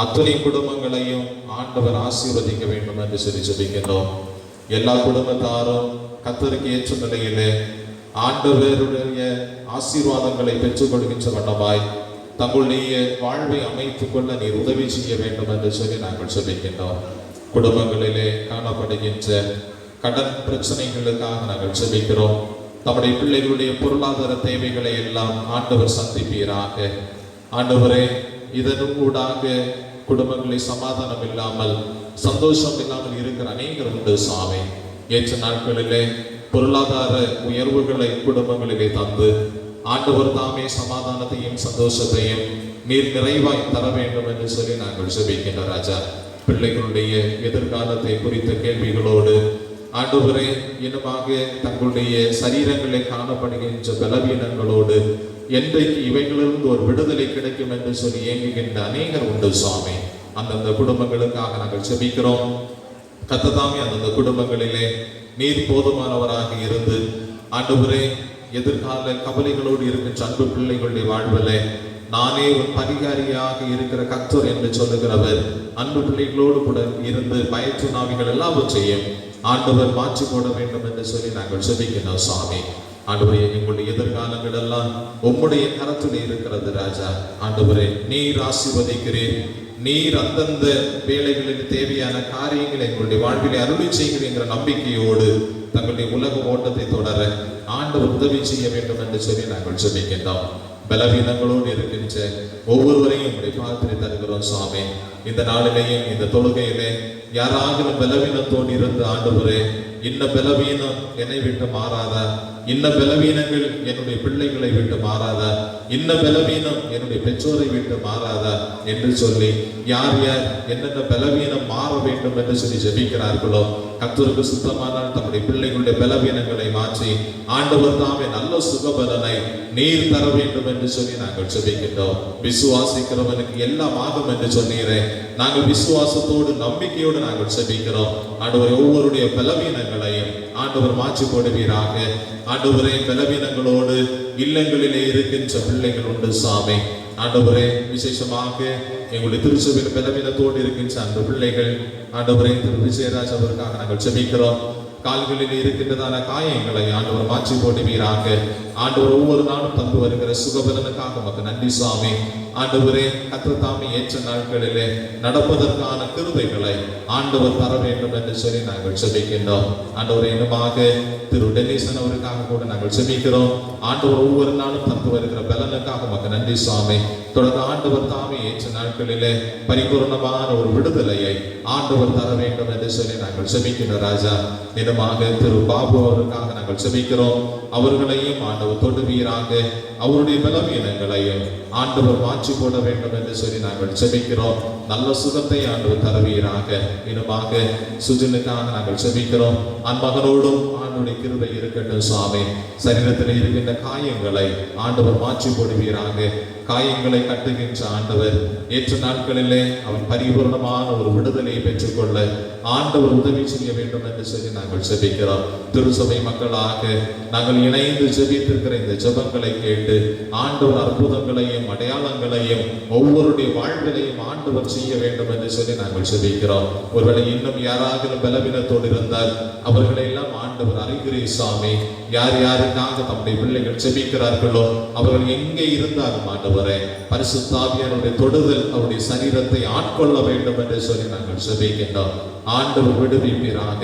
அத்தனை குடும்பங்களையும் ஆண்டவர் ஆசீர்வதிக்க வேண்டும் என்று சொல்லி சொல்லிக்கின்றோம். எல்லா குடும்பத்தாரும் கர்த்தருக்கு ஏற்ற நிலையிலே ஆண்டவருடைய ஆசீர்வாதங்களை பெற்றுக் கொள்கின்ற வண்ணமாய் தங்களுடைய வாழ்வை அமைத்துக் கொள்ள நீர் உதவி செய்ய வேண்டும் என்று சொல்லி நாங்கள் சொல்லிக்கின்றோம். குடும்பங்களிலே காணப்படுகின்ற கடன் பிரச்சனைகளுக்காக நாங்கள் சொல்லிக்கிறோம். நம்முடைய பிள்ளைகளுடைய பொருளாதார தேவைகளை எல்லாம் ஆண்டவர் சந்திப்பீராக. ஆண்டவரே, இதன் ஊடாக குடும்பங்களில் சமாதானம் இல்லாமல் சந்தோஷம் இல்லாமல் இருக்கிற அநேகர் உண்டு. சுவாமி, ஏற்ற நாட்களிலே பொருளாதார உயர்வுகளை குடும்பங்களிலே தந்து ஆண்டவர் தாமே சமாதானத்தையும் சந்தோஷத்தையும் நீர் நிறைவாய் தர வேண்டும் என்று சொல்லி நாங்கள் ஜெபிக்கின்ற ராஜா. பிள்ளைகளுடைய எதிர்காலத்தை குறித்த கேள்விகளோடு ஆண்டவரே, இன்னுமாக தங்களுடைய சரீரங்களில் காணப்படுகின்ற பலவீனங்களோடு என்றைக்கு இவைகளிலிருந்து ஒரு விடுதலை கிடைக்கும் என்று சொல்லி இயங்குகின்ற அநேகர் உண்டு. சுவாமி, அந்தந்த குடும்பங்களுக்காக நாங்கள் ஜெபிக்கிறோம். கர்த்ததாமே அந்தந்த குடும்பங்களிலே நீர் போதுமானவராக இருந்து ஆண்டவரே, எதிர்கால கவலைகளோடு இருக்கின்ற அன்பு பிள்ளைகளுடைய வாழ்விலே நானே ஒரு பரிகாரியாக இருக்கிற கர்த்தர் என்று சொல்லுகிறவர் அன்பு பிள்ளைகளோடு கூட இருந்து பயற்று நாவிகள் எல்லாவற்றையும் ஆண்டவர் மாற்றி போட வேண்டும் என்று சொல்லி நாங்கள் ஜெபிக்கிறோம். சுவாமி, ஆண்டவரே, எங்களுடைய எதிர்காலங்கள் எல்லாம் உம்முடைய கரத்தில் இருக்கிறது ராஜா. ஆண்டவரே, நீர் ஆசீர்வதிக்கிறீர். நீர் அந்தந்த வேலைகளில் தேவையான காரியங்களை எங்களுடைய வாழ்விலே அருளி செய்கிற நம்பிக்கையோடு தங்களுடைய உலக ஓட்டத்தை தொடர ஆண்டவர் உதவி செய்ய வேண்டும் என்று சொல்லி நாங்கள் ஜெபிக்கின்றோம். பலவீனங்களோடு இருக்கின்ற ஒவ்வொருவரையும் உடைய பாத்திரை தருகிறோம் சுவாமி. இந்த நாளிலேயும் இந்த தொழுகையிலே யாராகிலும் பலவீனத்தோடு இருந்து ஆண்டவரே, இன்ன பலவீனம் என்னை விட்டு மாறாத, இன்ன பலவீனங்கள் என்னுடைய பிள்ளைகளை விட்டு மாறாத, இன்ன பலவீனம் என்னுடைய பெற்றோரை விட்டு மாறாத என்று சொல்லி யார் யார் என்னென்ன பலவீனம் மாற வேண்டும் என்று சொல்லி ஜெபிக்கிறார்களோ, கர்த்தருக்கு சுத்தமானால் தம்முடைய பிள்ளைகளுடைய பலவீனங்களை மாற்றி ஆண்டவர் தாமே நல்ல சுகபலனை நீர் தர வேண்டும் என்று சொல்லி நாங்கள் ஜெபிக்கின்றோம். விசுவாசிக்கிறவனுக்கு எல்லாம் ஆகும் என்று சொன்னீரே, நாங்கள் விசுவாசத்தோடு நம்பிக்கையோடு நாங்கள் ஜெபிக்கிறோம். ஆண்டவர் ஒவ்வொருடைய பலவீனங்களையும் ஆண்டவர் மாற்றி போடுவீராக. ஆண்டவரே, பலவீனங்களோடு இல்லங்களிலே இருக்கின்ற பிள்ளைகள் உண்டு சாமி. ஆண்டவரே, விசேஷமாக எங்களுடைய திருச்சபையில் பலவீனத்தோடு இருக்கின்ற அந்த பிள்ளைகள் ஆண்டவரே திரு விஜயராஜ் அவருக்காக நாங்கள் ஜெபிக்கிறோம். கால்களில் இருக்கின்றதான காயங்களை ஆண்டவர் மாற்றி போடுவீராக. ஆண்டவர் ஒவ்வொரு நாளும் தந்து வருகிற சுகபலனுக்காக நமக்கு நன்றி சுவாமி. ஆண்டவரே, கர்த்தர் தாமே ஏற்ற நாட்களிலே நடப்பதற்கான கிருபைகளை ஆண்டவர் தர வேண்டும் என்று சொல்லி நாங்கள் ஜெபிக்கின்றோம். ஆண்டவரே, இன்னுமாக திரு டென்னிசன் அவருக்காக கூட நாங்கள் ஜெபிக்கிறோம். ஆண்டவர் ஒவ்வொரு நாளும் தந்து வருகிற பலனுக்காக நமக்கு நன்றி சுவாமி. தொடர்ந்து ஆண்டவர் தாமே ஏற்ற நாட்களிலே பரிபூர்ணமான ஒரு விடுதலையை ஆண்டவர் தர வேண்டும் என்று சொல்லி நாங்கள் ஜெபிக்கின்றோம். ராஜா, தினமாக திரு பாபு அவருக்காக நாங்கள் ஜெபிக்கிறோம். அவர்களையும் ஆண்டவர் தொடுவீராக. அவருடைய பலவீனங்களையும் ஆண்டவர் மாற்றி போட வேண்டும் என்று சொல்லி நாங்கள் ஜெபிக்கிறோம். நல்ல சுகத்தை ஆண்டவர் தருவீராக. இன்னுமாக சுஜனுக்காக நாங்கள் ஜெபிக்கிறோம். அன்மகனோடும் ஆண்டவருடைய கிருபை இருக்கட்டும் சுவாமி. சரீரத்தில் இருக்கின்ற காயங்களை ஆண்டவர் மாற்றி போடுவீராக. காயங்களை கட்டுகின்ற ஆண்டவர் ஏற்ற நாட்களிலே அவன் பரிபூர்ணமான ஒரு விடுதலையை பெற்றுக்கொள்ள ஆண்டவர் உதவி செய்ய வேண்டும் என்று சொல்லி நாங்கள் ஜெபிக்கிறோம். திருசபை மக்களாக நாங்கள் இணைந்து ஜெபித்திருக்கிற இந்த ஜெபங்களை கேட்டு ஆண்டவர் அற்புதங்களையும் அடையாளங்களையும் ஒவ்வொருடைய வாழ்விலையும் ஆண்டவர் செய்ய வேண்டும் என்று சொல்லி நாங்கள் ஜெபிக்கிறோம். ஒருவேளை இன்னும் யாராவது பலவீனத்தோடு இருந்தால் அவர்களை எல்லாம் ஆண்டவர் அறிகிறீர் சாமி. யார் யாருக்காக தம்முடைய பிள்ளைகள் ஜெபிக்கிறார்களோ அவர்கள் எங்கே இருந்தாலும் ஆண்டவரே, பரிசுத்த ஆவியானவருடைய தொடுதல் அவருடைய சரீரத்தை ஆட்கொள்ள வேண்டும் என்று சொல்லி நாங்கள் ஜெபிக்கின்றோம். ஆண்டவர் விடுவிப்பீராக.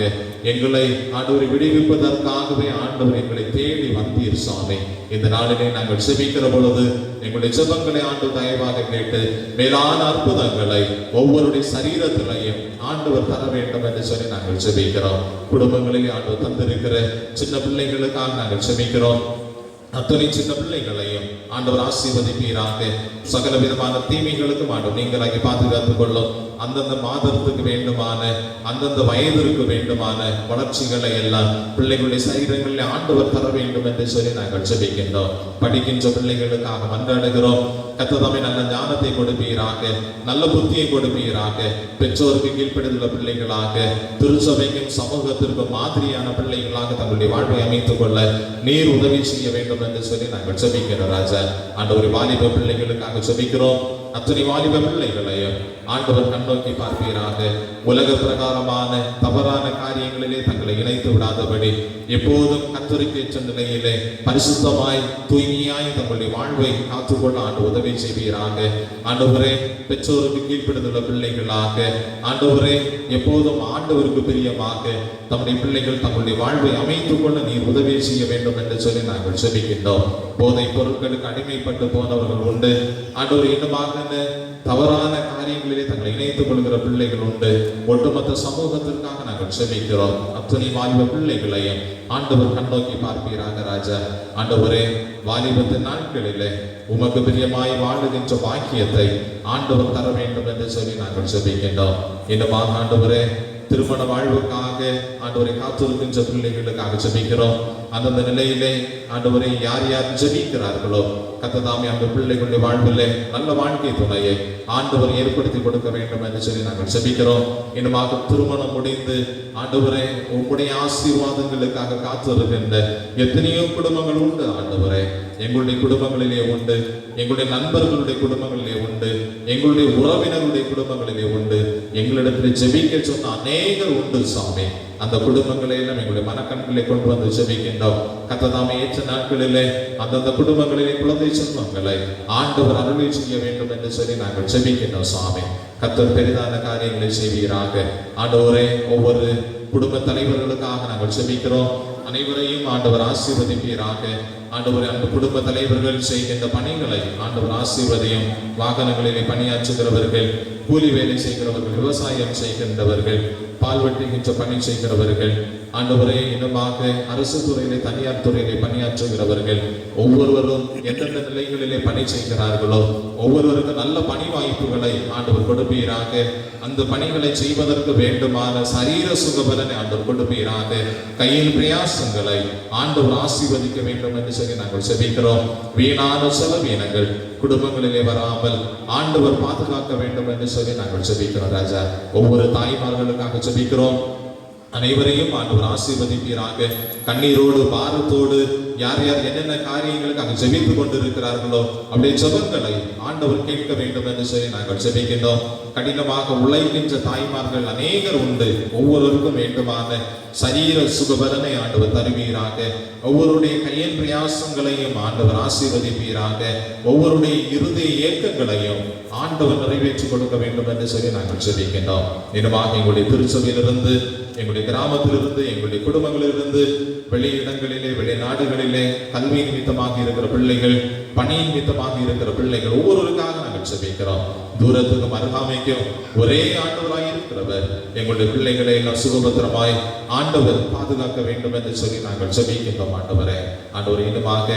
எங்களை ஆண்டவரை விடுவிப்பதற்காகவே ஆண்டவர் எங்களை தேடி வந்தீர் சுவாமி. இந்த நாளிலே நாங்கள் ஜெபிக்கிற பொழுது எங்களுடைய ஜெபங்களை ஆண்டவர் தயவாக கேட்டு மேலான அற்புதங்களை ஒவ்வொருடைய சரீரத்திலையும் ஆண்டவர் தர வேண்டும் என்று சொல்லி நாங்கள் ஜெபிக்கிறோம். குடும்பங்களிலே ஆண்டவர் தந்திருக்கிற சின்ன பிள்ளைகளுக்காக நாங்கள் ஜெபிக்கிறோம். அத்தனை சின்ன பிள்ளைகளையும் ஆண்டவர் ஆசீர்வதிப்பீராக. சகல விதமான தீமைகளுக்கும் ஆண்டவர் நீங்களாகி பாதுகாத்துக் கொள்ளும். அந்தந்த மாதத்துக்கு வேண்டுமான அந்தந்த வயதிற்கு வேண்டுமான வளர்ச்சிகளை எல்லாம் பிள்ளைகளுடைய சரீரங்களில் ஆண்டவர் தர வேண்டும் என்று சொல்லி நாங்கள் ஜெபிக்கின்றோம். படிக்கின்ற பிள்ளைகளுக்காக மன்றாடுகிறோம். கர்த்தர் நல்ல ஞானத்தை கொடுப்பீராக, நல்ல புத்தியை கொடுப்பீராக. பெற்றோருக்கு கீழ்ப்படிந்துள்ள பிள்ளைகளாக, திருச்சபைக்கும் சமூகத்திற்கும் மாதிரியான பிள்ளைகளாக தங்களுடைய வாழ்வை அமைத்துக் கொள்ள நீர் உதவி செய்ய வேண்டும் என்று சொல்லி நாங்கள் ஜெபிக்கிறோம். ராஜா, ஆண்டவர் வாலிப பிள்ளைகளுக்காக ஜெபிக்கிறோம். அத்தனை வாலிப பிள்ளைகளையும் ஆண்டவர் கண்ணோக்கி பார்ப்பீராக. உலக பிரகாரமான தவறான காரியங்களிலே தங்களை இணைத்து விடாதபடி எப்போதும் கர்த்தருக்கு ஏற்ற நிலையிலே பரிசுத்தமாய் தூய்மையாய் தங்களுடைய வாழ்வை காத்துக்கொள்ள ஆண்டு உதவி செய்வீராக. ஆண்டவரே, பெற்றோருக்கு கீழ்ப்படிந்துள்ள பிள்ளைகளாக ஆண்டவரே எப்போதும் ஆண்டவருக்கு பிரியமாக தம்முடைய பிள்ளைகள் தங்களுடைய வாழ்வை அமைத்துக் கொள்ள நீர் உதவி செய்ய வேண்டும் என்று சொல்லி நாங்கள் ஜெபிக்கின்றோம். போதை பொருட்களுக்கு அடிமைப்பட்டு போனவர்கள் உண்டு. ஆண்டவர் இன்னுமாக தவறான காரியங்களிலே தங்களை இணைத்துக் கொள்கிற பிள்ளைகள் உண்டு. ஒட்டுமொத்த சமூகத்திற்காக நாங்கள் ஜெபிக்கிறோம். அத்தனை வாலிப பிள்ளைகளையும் ஆண்டவர் கண்ணோக்கி பார்ப்பீராக. ராஜா, ஆண்டவரே, வாலிபத்தின் நாட்களிலே உமக்கு பிரியமாய் வாழுகின்ற பாக்கியத்தை ஆண்டவர் தர வேண்டும் என்று சொல்லி நாங்கள் ஜெபிக்கின்றோம். இன்னுமாக ஆண்டவரே, திருமண வாழ்வுக்காக ஆண்டவரை காத்திருக்கின்ற பிள்ளைகளுக்காக ஜெபிக்கிறோம். அந்தந்த நிலையிலே ஆண்டவரை யார் யார் ஜெபிக்கிறார்களோ கர்த்தர் அந்த பிள்ளைகளுடைய வாழ்விலே நல்ல வாழ்க்கை துணையை ஆண்டவர் ஏற்படுத்தி கொடுக்க வேண்டும் என்று சொல்லி நாங்கள் ஜெபிக்கிறோம். இன்னுமாக திருமணம் முடிந்து ஆண்டவரே உங்களுடைய ஆசீர்வாதங்களுக்காக காத்திருக்கின்ற எத்தனையோ குடும்பங்கள் உண்டு. ஆண்டவரே, எங்களுடைய குடும்பங்களிலே உண்டு, எங்களுடைய நண்பர்களுடைய குடும்பங்களிலே உண்டு, எங்களுடைய உறவினர்களுடைய குடும்பங்களிலே உண்டு. எங்களிடத்தில் ஜெபிக்க சொன்ன அநேகர் உண்டு சாமி. அந்த குடும்பங்களை எல்லாம் எங்களுடைய மனக்கண்களை கொண்டு வந்து ஜெபிக்கின்றோம். கர்த்தர் ஏற்ற நாட்களிலே அந்தந்த குடும்பங்களிலே குழந்தை செல்வங்களை ஆண்டவர் அருளை செய்ய வேண்டும் என்று சொல்லி நாங்கள் ஜெபிக்கின்றோம் சாமி. கர்த்தர் பெரிதான காரியங்களை செய்வீராக. ஆண்டவரே, ஒவ்வொரு குடும்ப தலைவர்களுக்காக நாங்கள் ஜெபிக்கிறோம். அனைவரையும் ஆண்டவர் ஆசீர்வதிப்பீராக. ஆண்டவர் அந்த குடும்ப தலைவர்கள் செய்கின்ற பணிகளை ஆண்டவர் ஆசீர்வதியும். வாகனங்களிலே பணியாற்றுகிறவர்கள், கூலி வேலை செய்கிறவர்கள், விவசாயம் செய்கின்றவர்கள், பால் வெட்டுகின்ற பணி செய்கிறவர்கள், ஆண்டவரே இன்னுமாக அரசு துறையிலே தனியார் துறையிலே பணியாற்றுகிறவர்கள் ஒவ்வொருவரும் எந்தெந்த நிலைகளிலே பணி செய்கிறார்களோ ஒவ்வொருவருக்கும் நல்ல பணி வாய்ப்புகளை ஆண்டவர் கொடுப்பீராக. அந்த பணிகளை செய்வதற்கு வேண்டுமான சரீர சுகபலனை ஆண்டவர் கொடுப்பீராக. கையில் பிரயாசங்களை ஆண்டவர் ஆசீர்வதிக்க வேண்டும் என்று சொல்லி நாங்கள் செபிக்கிறோம். வீணான செலவீனங்கள் குடும்பங்களிலே வராமல் ஆண்டவர் பாதுகாக்க வேண்டும் என்று சொல்லி நாங்கள் செபிக்கிறோம். ராஜா, ஒவ்வொரு தாய்மார்களுக்காக செபிக்கிறோம். அனைவரையும் ஆண்டவர் ஆசீர்வதிப்பீராக. கண்ணீரோடு பாரத்தோடு யார் யார் என்னென்ன காரியங்களுக்காக ஜெபித்துக் கொண்டிருக்கிறார்களோ அப்படியே ஜெபங்களை ஆண்டவர் கேட்க வேண்டும் என்று சொல்லி நாங்கள் ஜெபிக்கின்றோம். கடினமாக உழைக்கின்ற தாய்மார்கள் அநேகர் உண்டு. ஒவ்வொருவருக்கும் வேண்டுமான சரீர சுகபலனை ஆண்டவர் தருவீராக. ஒவ்வொருடைய கையின் பிரயாசங்களையும் ஆண்டவர் ஆசீர்வதிப்பீராக. ஒவ்வொருடைய இருதய இயக்கங்களையும் ஆண்டவர் நிறைவேற்றி கொடுக்க வேண்டும் என்று சொல்லி நாங்கள் ஜெபிக்கின்றோம். இன்னுமாக எங்களுடைய திருச்சபையிலிருந்து, எங்களுடைய கிராமத்திலிருந்து, எங்களுடைய குடும்பங்களிலிருந்து, வெளியிடங்களிலே, வெளிநாடுகளிலே கல்வி நிமித்தமாக இருக்கிற பிள்ளைகள், பணி நிமித்தமாக இருக்கிற பிள்ளைகள் ஒவ்வொருவருக்காக நாங்கள் ஜெபிக்கிறோம். தூரத்துக்கும் அருகாமைக்கும் ஒரே ஆண்டவராய் இருக்கிறவர் எங்களுடைய பிள்ளைகளை எல்லாம் சுகபத்திரமாய் ஆண்டவர் பாதுகாக்க வேண்டும் என்று சொல்லி நாங்கள் ஜெபிக்கின்றோம். ஆண்டவரே, ஆண்டவர் இன்னுமாக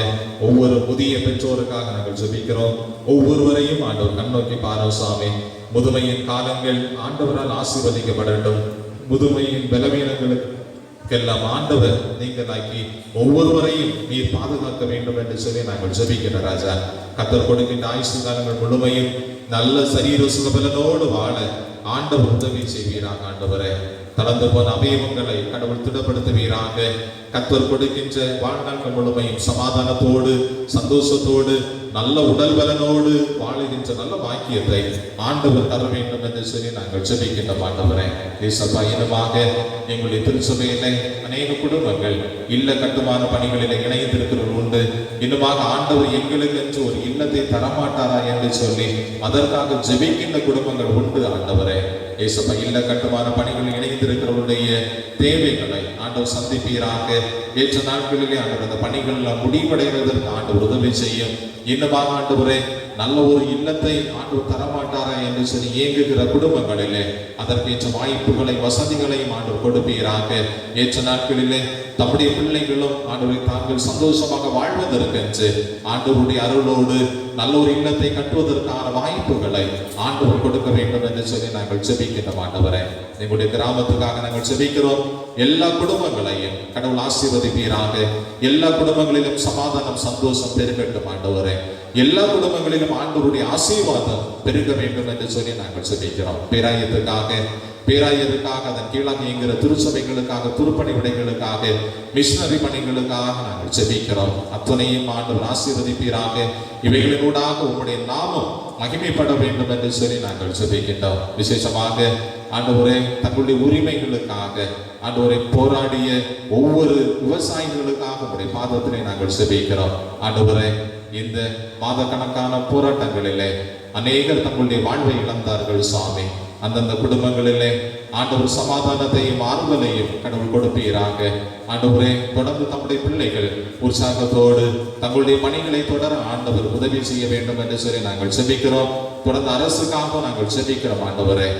ஒவ்வொரு புதிய பெற்றோருக்காக நாங்கள் ஜெபிக்கிறோம். ஒவ்வொருவரையும் ஆண்டவர் கண்ணோக்கி பாரும் சாமி. முதுமையின் காலங்கள் ஆண்டவரால் ஆசீர்வதிக்கப்படட்டும். முதுமையின் பலவீனங்களுக்கெல்லாம் ஆண்டவர் நீங்களாக்கி ஒவ்வொருவரையும் நீர் பாதுகாக்க வேண்டும் என்று சொல்லி நாங்கள் ஜெபிக்கிற ராஜா. கர்த்தர் கொடுக்கின்ற ஆயுசு காலங்கள் முழுமையும் நல்ல சரீர சுகபலனோடு வாழ ஆண்டவர் உதவி செய்வீராக. ஆண்டவரே, தளர்ந்து போன அவயவங்களை கடவுள் திடப்படுத்துவீராக. கர்த்தர் கொடுக்கின்ற வாழ்நாட்கள் முழுமையும் சமாதானத்தோடு, சந்தோஷத்தோடு, நல்ல உடல் பலனோடு வாழுகின்ற நல்ல வாக்கியத்தை ஆண்டவர் தர வேண்டும் என்று சொல்லி நாங்கள் ஜெபிக்கின்ற ஆண்டவரே. இயேசுப்பா, இன்னுமாக எங்களுடைய திருச்சபையிலே அநேக குடும்பங்கள் இல்ல கட்டுமான பணிகளில் இணைந்திருக்கிறவர்கள் உண்டு. இன்னுமாக ஆண்டவர் எங்களுக்கு என்று ஒரு இல்லத்தை தரமாட்டாரா என்று சொல்லி அதற்காக ஜெபிக்கின்ற குடும்பங்கள் உண்டு. ஆண்டவரே, இயேசுப்பா, இல்ல கட்டுமான பணிகளில் இணைந்திருக்கிறவருடைய தேவைகளை ஆண்டவர் சந்திப்பீராக. ஏற்ற நாட்களிலே ஆண்டவர் அந்த பணிகள் முடிவடைவதற்கு ஆண்டவர் உதவி செய்யும். இன்னுமாக ஆண்டவரே, நல்ல ஒரு இல்லத்தை ஆண்டவர் தரமாட்டாரா என்று சொல்லி இயங்குகிற குடும்பங்களிலே அதற்கேற்ற வாய்ப்புகளை, வசதிகளையும் ஆண்டவர் கொடுப்பீராக. ஏற்ற நாட்களிலே தம்முடைய பிள்ளைகளும் ஆண்டவரை தாங்கள் சந்தோஷமாக வாழ்வதற்கென்று ஆண்டவருடைய அருளோடு நல்ல ஒரு இல்லத்தை கட்டுவதற்கான வாய்ப்புகளை ஆண்டவர் கொடுக்க வேண்டும் என்று சொல்லி நாங்கள் ஜெபிக்கின்றோம். ஆண்டவரே, எங்களுடைய கிராமத்துக்காக நாங்கள் ஜெபிக்கிறோம். எல்லா குடும்பங்களையும் கடவுள் ஆசீர்வதிப்பீராக. எல்லா குடும்பங்களிலும் சமாதானம், சந்தோஷம் பெருகட்டும். ஆண்டவரே, எல்லா குடும்பங்களிலும் ஆண்டவருடைய ஆசீர்வாதம் பெருக வேண்டும் என்று சொல்லி நாங்கள் ஜெபிக்கிறோம். பேராயருக்காக, அதன் கீழாக இயங்குகிற திருச்சபைகளுக்காக, துருப்பணி விடைகளுக்காக, மிஷனரி பணிகளுக்காக நாங்கள் ஜெபிக்கிறோம். அத்தனையும் ஆண்டவர் ஆசீர்வதிப்பீராக. இவைகளினூடாக உம்முடைய நாமம் மகிமைப்பட வேண்டும் என்று சொல்லி நாங்கள் ஜெபிக்கின்றோம். விசேஷமாக ஆண்டவரே, தங்களுடைய உரிமைகளுக்காக ஆண்டவரை போராடிய ஒவ்வொரு விவசாயிகளுக்காக உங்களுடைய பாதத்திலே நாங்கள் ஜெபிக்கிறோம். ஆண்டவரே, இந்த மாத கணக்கான போராட்டங்களிலே அநேகர் தங்களுடைய வாழ்வை இழந்தார்கள். சுவாமி, அந்தந்த குடும்பங்களிலே ஆண்டவர் சமாதானத்தையும் ஆறுதலையும் கடவுள் கொடுப்பீராக. ஆண்டவரே, தொடர்ந்து தம்முடைய பிள்ளைகள் உற்சாகத்தோடு தங்களுடைய பணிகளை தொடர ஆண்டவர் உதவி செய்ய வேண்டும் என்று சொல்லி நாங்கள் ஜெபிக்கிறோம். தொடர்ந்து அரசுக்காக நாங்கள் ஜெபிக்கிறோம். ஆண்டவரே,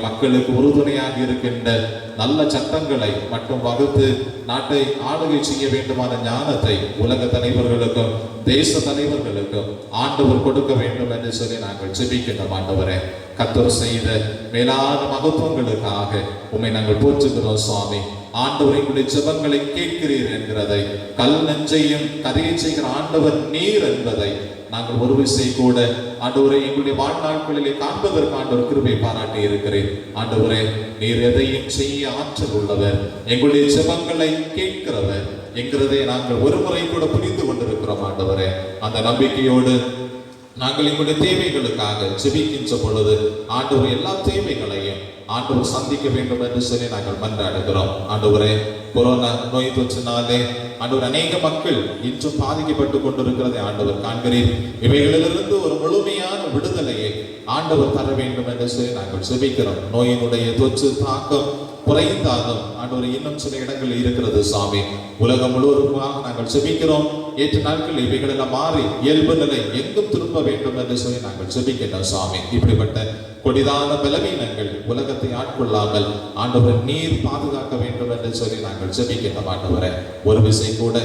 மக்களுக்கு உறுதுணையாக இருக்கின்ற நல்ல சட்டங்களை மட்டும் வகுத்து நாட்டை ஆளுகை செய்ய வேண்டுமான ஞானத்தை உலக தலைவர்களுக்கும் தேச தலைவர்களுக்கும் ஆண்டவர் கொடுக்க வேண்டும் என்று சொல்லி நாங்கள் ஜெபிக்கின்றோம். ஆண்டவரே, கர்த்தர் செய்த மேலான மகத்துவங்களுக்காக உம்மை நாங்கள் போற்றுகிறோம். சுவாமி, ஆண்டவர் எங்களுடைய ஜெபங்களை கேட்கிறீர் என்கிறதை, கல் நெஞ்சையும் கரையை செய்கிற ஆண்டவர் நீர் என்பதை நாங்கள் ஒரு விசை கூட ஆண்டவரை எங்களுடைய வாழ்நாட்களிலே காண்பதற்கு ஆண்டவர் கிருபை பாராட்டி இருக்கிறேன். ஆண்டவரே, நீர் எதையும் செய்ய ஆற்றல் உள்ளவர், எங்களுடைய ஜெபங்களை கேட்கிறவர் என்கிறதை நாங்கள் ஒரு முறை கூட புரிந்து கொண்டிருக்கிறோம். ஆண்டவரே, அந்த நம்பிக்கையோடு நாங்கள் எங்களுடைய தேவைகளுக்காக ஜெபிக்கின்ற பொழுது ஆண்டவர் எல்லா தேவைகளையும் ஆண்டவர் சந்திக்க வேண்டும் என்று சொல்லி நாங்கள் மன்றாடுகிறோம். ஆண்டவரே, கொரோனா நோய் தொற்றினாலே ஆண்டவர் அநேக மக்கள் இன்றும் பாதிக்கப்பட்டு கொண்டிருக்கிறதை ஆண்டவர் காண்கிறீர். இவைகளிலிருந்து ஒரு முழுமையான விடுதலையை ஆண்டவர் தர வேண்டும் என்று சொல்லி நாங்கள் ஜெபிக்கிறோம். நோயினுடைய தொற்று தாக்கம் குறைந்தாலும் ஆண்டவரே இன்னும் சில இடங்கள் இருக்கிறது சாமி. உலகம் முழுவதுமாக நாங்கள் செபிக்கிறோம். ஏற்ற நாட்கள் இவைகள் எல்லாம் மாறி இயல்பு நிலை எங்கும் திரும்ப வேண்டும் என்று சொல்லி நாங்கள் செபிக்கிறோம் சாமி. இப்படிப்பட்ட கொடிதான பலவீனங்கள் உலகத்தை ஆட்கொள்ளாமல் ஆண்டவரை நீர் பாதுகாக்க வேண்டும் என்று சொல்லி நாங்கள் செபிக்கிறோம் ஆண்டவரே. ஒரு விசை கூட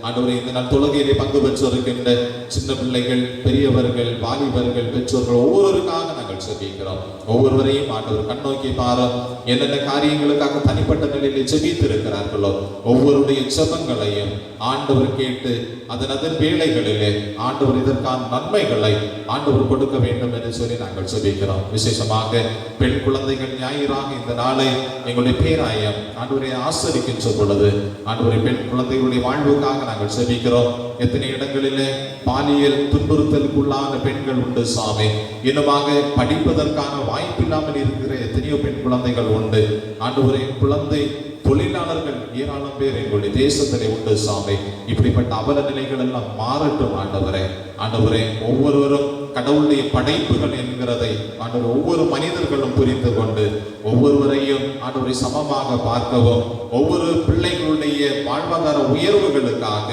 ஆண்டவரை இந்த நாள் தொழுகையிலே பங்கு பெற்றிருக்கின்ற சின்ன பிள்ளைகள், பெரியவர்கள், வாலிபர்கள், பெற்றோர்கள் ஒவ்வொருவருக்காக நாங்கள் செபிக்கிறோம். ஒவ்வொருவரையும் ஆண்டவர் கண்ணோக்கி பாரும். என்னென்ன காரியங்களுக்காக தனிப்பட்ட நிலையிலே செபித்து இருக்கிறார்களோ ஒவ்வொருடைய செபங்களையும் ஆண்டவர் கேட்டு அதன் வேளைகளிலே ஆண்டவர் இதற்கான நன்மைகளை ஆண்டவர் கொடுக்க வேண்டும் என்று சொல்லி நாங்கள் செபிக்கிறோம். விசேஷமாக பெண் குழந்தைகள் ஞாயிறாக இந்த நாளை எங்களுடைய பேராயம் ஆண்டவரை ஆசரிக்கின்ற பொழுது ஆண்டவரை பெண் குழந்தைகளுடைய வாழ்வுக்காக நாங்கள் செபிக்கிறோம். எத்தனை இடங்களிலே பாலியல் துன்புறுத்தலுக்குள்ளான பெண்கள் உண்டு சாமி. இன்னுமாக படிப்பதற்கான வாய்ப்பில்லாமல் இருக்கிற எத்தனையோ பெண் குழந்தைகள் உண்டு ஆண்டவரே. குழந்தை தொழிலாளர்கள் ஏராளம் பேர் எங்களுடைய தேசத்திலே உண்டு சாமி. இப்படிப்பட்ட அவல நிலைகள் எல்லாம் மாறட்டும் ஆண்டவரே. ஆண்டவரே, ஒவ்வொருவரும் கடவுளுடைய படைப்புகள் என்கிறதை ஆண்டவர் ஒவ்வொரு மனிதர்களும் புரிந்து கொண்டு ஒவ்வொருவரையும் ஆண்டவரை சமமாக பார்க்கவும், ஒவ்வொரு பிள்ளைகளுடைய வாழ்வாதார உயர்வுகளுக்காக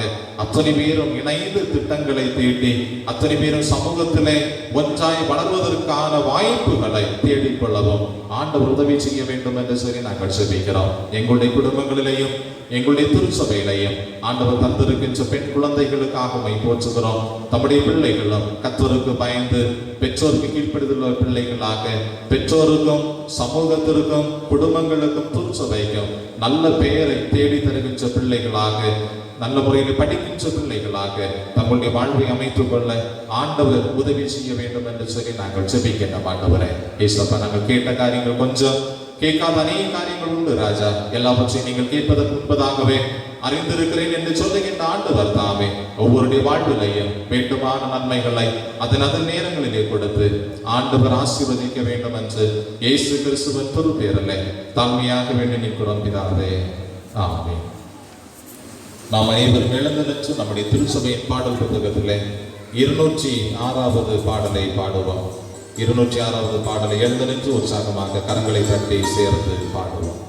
அத்தனை பேரும் இணைந்து திட்டங்களை தீட்டி அத்தனை பேரும் சமூகத்திலே ஒன்றாய் வளர்வதற்கான வாய்ப்புகளை தேடிக்கொள்ளவும் ஆண்டவர் உதவி செய்ய வேண்டும் என்று சொல்லி நாங்கள் செபிக்கிறோம். எங்களுடைய குடும்பங்களிலேயும் எங்களுடைய திருச்சபையிலையும் ஆண்டவர் தந்திருக்கின்ற பெண் குழந்தைகளுக்காக போற்றுகிறோம். தம்முடைய பிள்ளைகளும் கர்த்தருக்கு பயந்து பெற்றோருக்கு கீழ்ப்படிந்துள்ள பிள்ளைகளாக பெற்றோருக்கும் சமூகத்திற்கும் குடும்பங்களுக்கும் திருச்சபைக்கும் நல்ல பெயரை தேடி தருகின்ற பிள்ளைகளாக, நல்ல முறையில் படிக்கின்ற பிள்ளைகளாக தங்களுடைய வாழ்வை அமைத்துக் கொள்ள ஆண்டவர் உதவி செய்ய வேண்டும் என்று சொல்லி நாங்கள் செபிக்கின்றோம். ஆண்டவரே ஏசப்பா, நாங்கள் கேட்ட காரியங்கள் கொஞ்சம், கேட்காத அநேக காரியங்கள் உண்டு ராஜா. எல்லாவற்றையும் நீங்கள் கேட்பதற்கு முன்பதாகவே அறிந்திருக்கிறேன் என்று சொல்லுகின்ற ஆண்டவர் தாமே ஒவ்வொருடைய வாழ்விலையும் வேண்டுமான நன்மைகளை அதன் நேரங்களிலே கொடுத்து ஆண்டவர் ஆசீர்வதிக்க வேண்டும் என்று இயேசு கிறிஸ்துவின் திருப்பெயரிலே தாழ்மையாக வேண்டி நிற்கிறோம் பிதாவே, ஆமென். நாம் அனைவரும் எழுந்து நின்று நம்முடைய திருச்சபையின் பாடல் புத்தகத்திலே 206வது பாடலை பாடுவோம். 206வது பாடலை எழுந்து நின்று உற்சாகமாக கரங்களை தட்டி சேர்ந்து பாடுவோம்.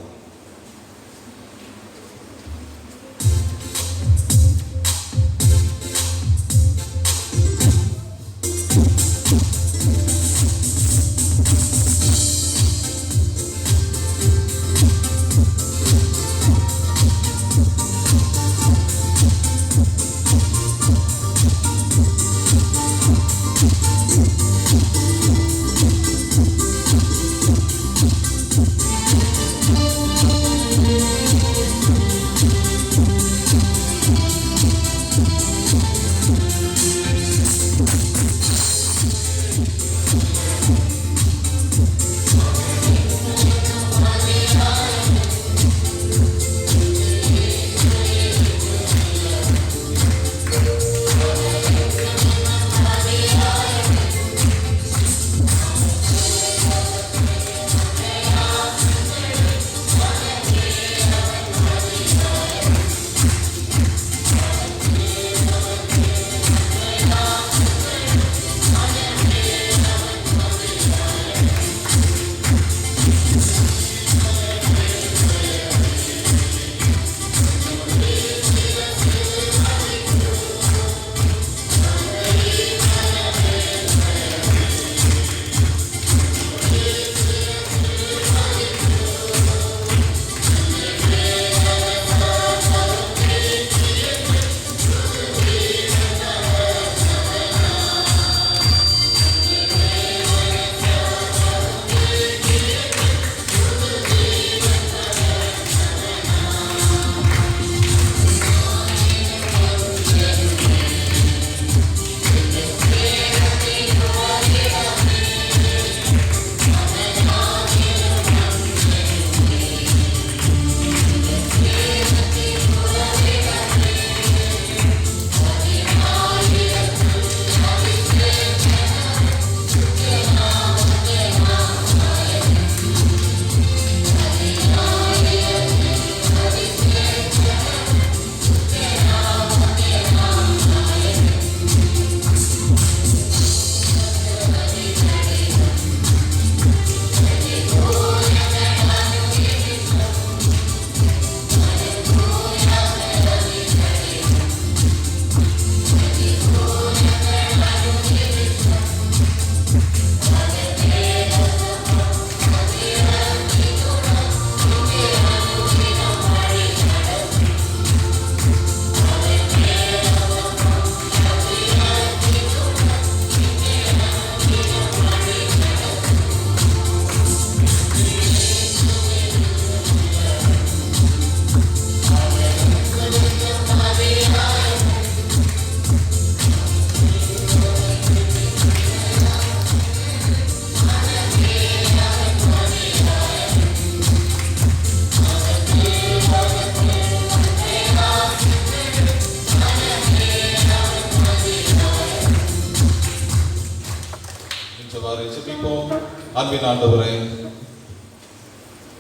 அன்பின் ஆண்டவரே,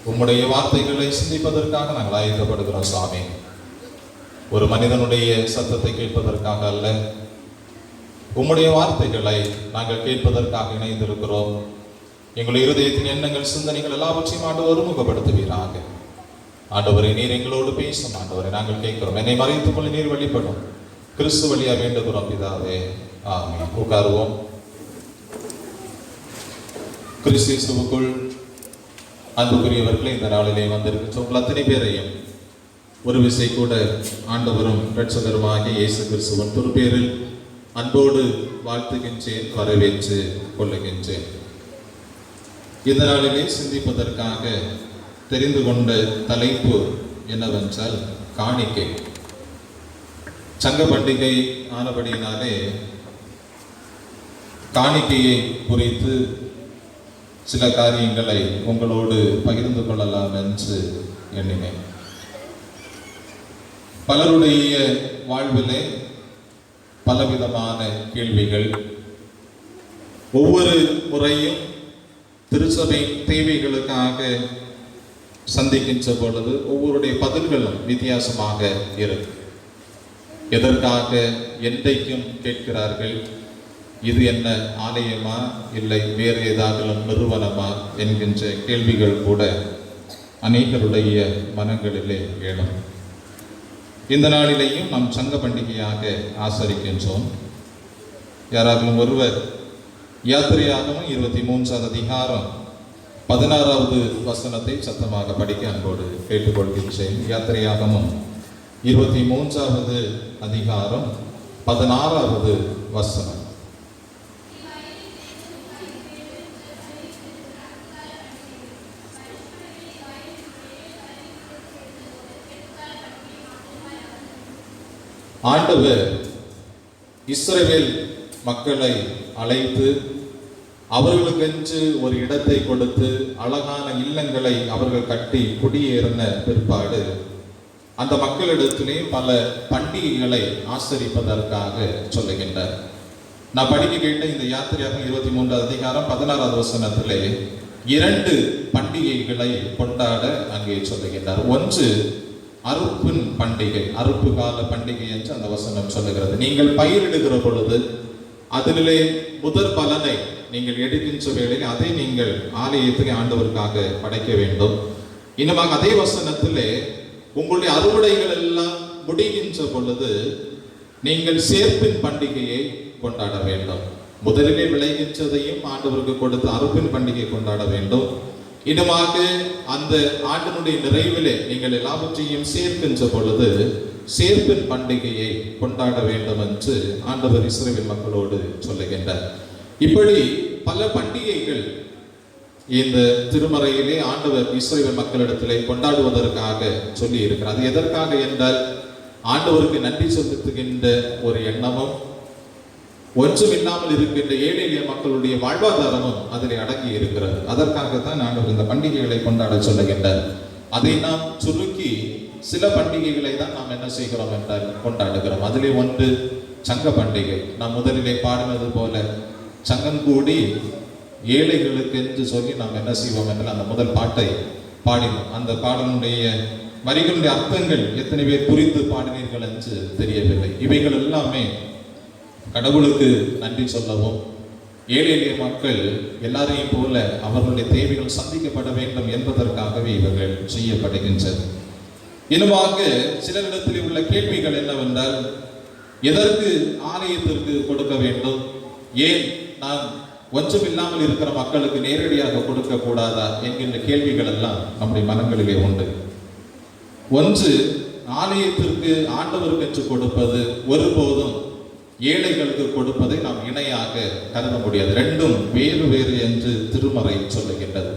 உம்முடைய வார்த்தைகளை சிந்திப்பதற்காக நாங்கள் ஆயத்தப்படுகிறோம் சுவாமி. ஒரு மனிதனுடைய சத்தத்தை கேட்பதற்காக அல்ல, உம்முடைய வார்த்தைகளை நாங்கள் கேட்பதற்காக இணைந்திருக்கிறோம். எங்களுடைய இருதயத்தின் எண்ணங்கள், சிந்தனைகள் எல்லாவற்றையும் ஆண்டவர் ஒருமுகப்படுத்துவீராக. ஆண்டவரை நீர் எங்களோடு பேசும் ஆண்டவரை நாங்கள் கேட்கிறோம். என்னை மறைத்துக் கொள்ள நீர் வழிபடும். கிறிஸ்து வழியா வேண்டுகிறோம் பிதாவே, ஆமென். உட்காருவோம். கிறிஸ்துவுக்குள் அன்புக்குரியவர்களே, இந்த நாளிலே வந்திருக்கின்ற உங்கள் அத்தனை பேரையும் ஒரு விசை கூட ஆண்டவரும் இரட்சகருமாகிய இயேசு கிறிஸ்துவின் திருப்பேரில் அன்போடு வாழ்த்துகின்றேன், வரவேற்று கொள்ளுகின்றேன். இந்த நாளிலே சிந்திப்பதற்காக தெரிந்து கொண்ட தலைப்பு என்னவென்றால் காணிக்கை. சங்க பண்டிகை ஆனபடியினாலே காணிக்கையை குறித்து சில காரியங்களை உங்களோடு பகிர்ந்து கொள்ளலாம் என்று எண்ணினேன். பலருடைய வாழ்விலே பலவிதமான கேள்விகள், ஒவ்வொரு முறையும் திருச்சபை தேவைகளுக்காக சந்திக்கின்ற பொழுது ஒவ்வொருடைய பதில்களும் வித்தியாசமாக இருக்கு. எதற்காக என்றைக்கும் கேட்கிறார்கள், இது என்ன ஆலயமா இல்லை வேறு ஏதாவது நிறுவனமா என்கின்ற கேள்விகள் கூட அநேகருடைய மனங்களிலே எழும். இந்த நாளிலேயும் நாம் சங்க பண்டிகையாக ஆசரிக்கின்றோம். யாராவது ஒருவர் யாத்திரையாகவும் 23வது அதிகாரம் 16வது வசனத்தை சத்தமாக படிக்க அன்போடு கேட்டுக்கொள்கின்றேன். யாத்திரையாகவும் 23வது அதிகாரம் 16வது வசனம். ஆண்டவர் இஸ்ரவேல் மக்களை அழைத்து அவர்களுக்கென்று ஒரு இடத்தை கொடுத்து அழகான இல்லங்களை அவர்கள் கட்டி குடியேறின பிற்பாடு அந்த மக்களிடத்திலே பல பண்டிகைகளை ஆசரிப்பதற்காக சொல்லுகின்றார். நான் படிக்க கேட்ட இந்த யாத்திரையாக 23வது அதிகாரம் 16வது வசனத்திலே 2 பண்டிகைகளை கொண்டாட அங்கே சொல்லுகின்றார். ஒன்று அறுப்பின் பண்டிகை, அறுப்பு கால பண்டிகை என்று அந்த வசனம் சொல்லுகிறது. நீங்கள் பயிரிடுகிற பொழுது அதிலே முதற் பலனை நீங்கள் எடுக்கின்ற வேளையில் அதை நீங்கள் ஆலயத்துக்கு ஆண்டவருக்காக படைக்க வேண்டும். இன்னுமாக அதே வசனத்திலே உங்களுடைய அறுவடைகள் எல்லாம் முடிகின்ற பொழுது நீங்கள் சேர்ப்பின் பண்டிகையை கொண்டாட வேண்டும். முதலிலே விளைகின்றதையும் ஆண்டவருக்கு கொடுத்து அறுப்பின் பண்டிகை கொண்டாட வேண்டும். இன்னுமாக அந்த ஆண்டினுடைய நிறைவிலே நீங்கள் எல்லாவற்றையும் சேர்க்கின்ற பொழுது சேர்ப்பின் பண்டிகையை கொண்டாட வேண்டும் என்று ஆண்டவர் இஸ்ரவேல் மக்களோடு சொல்லுகின்றார். இப்படி பல பண்டிகைகள் இந்த திருமறையிலே ஆண்டவர் இஸ்ரவேல் மக்களிடத்திலே கொண்டாடுவதற்காக சொல்லி இருக்கிறார். அது எதற்காக என்றால் ஆண்டவருக்கு நன்றி செலுத்துகின்ற ஒரு எண்ணமும் ஒன்றுமில்லாமல் இருக்கின்ற ஏழை எளிய மக்களுடைய வாழ்வாதாரமும் அதில் அடங்கி இருக்கிறது. அதற்காகத்தான் ஆண்டவர் இந்த பண்டிகைகளை கொண்டாட சொல்லுகின்றார். அதை நாம் சுருக்கி சில பண்டிகைகளை தான் நாம் என்ன செய்கிறோம் என்றால் கொண்டாடுகிறோம். அதிலே ஒன்று சங்க பண்டிகை. நாம் முதலிலே பாடினது போல சங்கம் கூடி ஏழைகளுக்கு என்று சொல்லி நாம் என்ன செய்வோம் என்றால் அந்த முதல் பாட்டை பாடினோம். அந்த பாடலுடைய வரிகளுடைய அர்த்தங்கள் எத்தனை பேர் புரிந்து பாடினீர்கள் என்று தெரியவில்லை. இவைகள் எல்லாமே கடவுளுக்கு நன்றி சொல்லவும் ஏழை எளிய மக்கள் எல்லாரையும் போல அவர்களுடைய தேவைகள் சந்திக்கப்பட வேண்டும் என்பதற்காகவே இவர்கள் செய்யப்படுகின்றது. இன்னுமாக சிலரிடத்தில் உள்ள கேள்விகள் என்னவென்றால், எதற்கு ஆலயத்திற்கு கொடுக்க வேண்டும், ஏன் நான் ஒன்றுமில்லாமல் இருக்கிற மக்களுக்கு நேரடியாக கொடுக்க கூடாதா என்கின்ற கேள்விகள் எல்லாம் நம்முடைய மனங்களிலே உண்டு. ஒன்று, ஆலயத்திற்கு ஆண்டவருக்கு என்று கொடுப்பது ஒருபோதும் ஏழைகளுக்கு கொடுப்பதை நாம் இணையாக கருத முடியாது. ரெண்டும் வேறு வேறு என்று திருமறை சொல்லுகின்றது.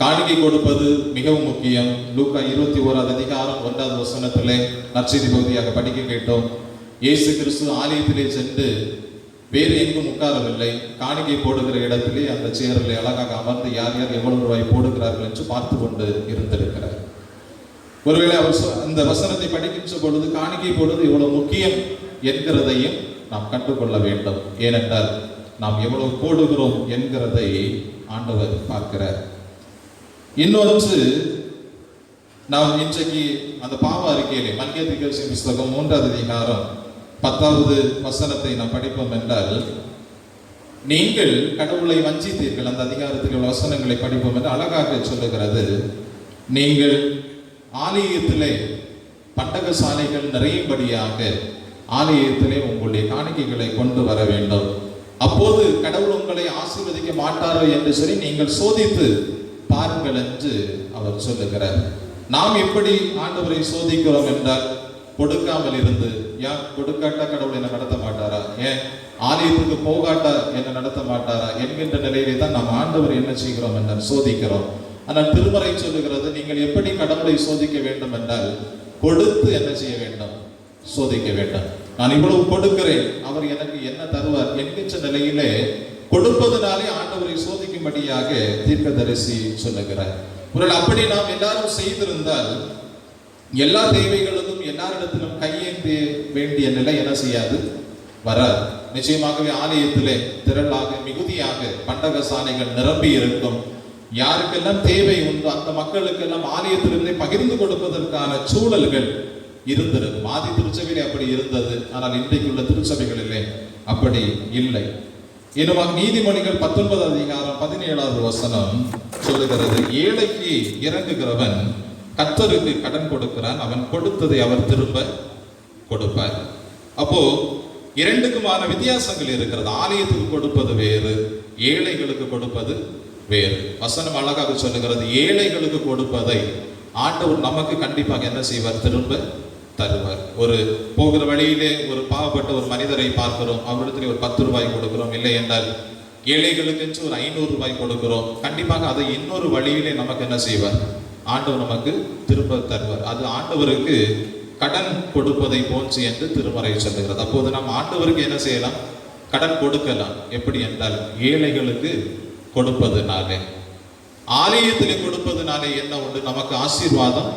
காணிக்கை கொடுப்பது மிகவும் முக்கியம். லூக்கா 21வது அதிகாரம் 1வது வசனத்திலே நற்செய்தி பகுதியாக படிக்க கேட்டோம். இயேசு கிறிஸ்து ஆலயத்திலே சென்று வேறு எங்கும் உட்காரவில்லை. காணிக்கை போடுகிற இடத்திலே அந்த சேரில் அழகாக அமர்ந்து யார் யார் எவ்வளவு ரூபாய் போடுகிறார்கள் என்று பார்த்து கொண்டு இருந்திருக்கிறார். ஒருவேளை அவர் அந்த வசனத்தை படிக்கின்ற பொழுது காணிக்கை போடுவது இவ்வளவு முக்கியம் என்கிறதையும் நாம் கற்றுக்கொள்ள வேண்டும். ஏனென்றால் நாம் எவ்வளவு போடுகிறோம் என்கிறதை ஆண்டவர் பார்க்கிறார். இன்னொன்று, நாம் இன்றைக்கு அந்த பாவ அறிக்கையிலே மல்கியா தீர்க்கதரிசி புஸ்தகம் 3வது அதிகாரம் 10வது வசனத்தை நாம் படிப்போம் என்றால், நீங்கள் கடவுளை வஞ்சித்தீர்கள். அந்த அதிகாரத்தில் உள்ள வசனங்களை படிப்போம் என்று அழகாக சொல்லுகிறது. நீங்கள் ஆலயத்திலே பண்டக சாலைகள் நிறையும்படியாக ஆலயத்திலே உங்களுடைய காணிக்கைகளை கொண்டு வர வேண்டும். அப்போது கடவுள் உங்களை ஆசீர்வதிக்க மாட்டாரோ என்று சொல்லி நீங்கள் சோதித்து பாருங்கள் என்று அவர் சொல்லுகிறார். நாம் எப்படி ஆண்டவரை சோதிக்கிறோம் என்றால், கொடுக்காமல் இருந்து, ஏன் கொடுக்காட்டா கடவுள் என்ன நடத்த மாட்டாரா, ஏன் ஆலயத்துக்கு போகாட்டா என்ன நடத்த மாட்டாரா என்கின்ற நிலையிலே தான் நாம் ஆண்டவர் என்ன செய்கிறோம் என்றால் சோதிக்கிறோம். ஆனால் திருமறை சொல்லுகிறது, நீங்கள் எப்படி கடவுளை சோதிக்க வேண்டும் என்றால், கொடுத்து என்ன செய்ய வேண்டும், சோதிக்க வேண்டும். நான் இவ்வளவு கொடுக்கிறேன், அவர் எனக்கு என்ன தருவார் என்கின்ற நிலையிலே கொடுப்பதனாலே ஆண்டவரை சோதிக்கும்படியாக தீர்க்கதரிசி சொல்லுகிறார். ஒரு அப்படி நாம் எல்லாரும் செய்திருந்தால் எல்லா தேவைகளுக்கும் எல்லாரிடத்திலும் கையேந்தி வேண்டிய நிலை என்ன செய்யாது, வராது. நிச்சயமாகவே ஆலயத்திலே திரளாக மிகுதியாக பண்டக சாலைகள் நிரம்பி இருக்கும். யாருக்கெல்லாம் தேவை உண்டோ அந்த மக்களுக்கெல்லாம் ஆலயத்திலிருந்தே பகிர்ந்து கொடுப்பதற்கான சூழல்கள் இருந்திருக்கும். ஆதி திருச்சபையிலே அப்படி இருந்தது. ஆனால் இன்றைக்குள்ள திருச்சபைகளிலே அப்படி இல்லை. இன்னும் நீதிமொழிகள் 19வது அதிகாரம் 17வது வசனம் சொல்லுகிறது, ஏழைக்கு இறங்குகிறவன் கர்த்தருக்கு கடன் கொடுக்கிறான், அவன் கொடுத்ததை அவர் திரும்ப கொடுப்பார். அப்போ இரண்டுக்குமான வித்தியாசங்கள் இருக்கிறது. ஆலயத்துக்கு கொடுப்பது வேறு, ஏழைகளுக்கு கொடுப்பது வேறு. வசனம் அழகாக சொல்லுகிறது, ஏழைகளுக்கு கொடுப்பதை ஆண்டவர் நமக்கு கண்டிப்பாக என்ன செய்வார், திரும்ப தருவார். ஒரு போகிற வழியிலே ஒரு பாவப்பட்ட ஒரு மனிதரை பார்க்கிறோம், அவரிடத்துல ஒரு 10 ரூபாய் கொடுக்கிறோம், இல்லை என்றால் ஏழைகளுக்கு ஒரு 500 ரூபாய் கொடுக்கிறோம். கண்டிப்பாக அதை இன்னொரு வழியிலே நமக்கு என்ன செய்வார், ஆண்டவர் நமக்கு திரும்ப தருவார். அது ஆண்டவருக்கு கடன் கொடுப்பதை போன்று என்று திருமறை சொல்லுகிறது. அப்போது நாம் ஆண்டவருக்கு என்ன செய்யலாம், கடன் கொடுக்கலாம். எப்படி என்றால் ஏழைகளுக்கு கொடுப்பதுனாலே, ஆலயத்திலே கொடுப்பதுனாலே என்ன உண்டு, நமக்கு ஆசீர்வாதம்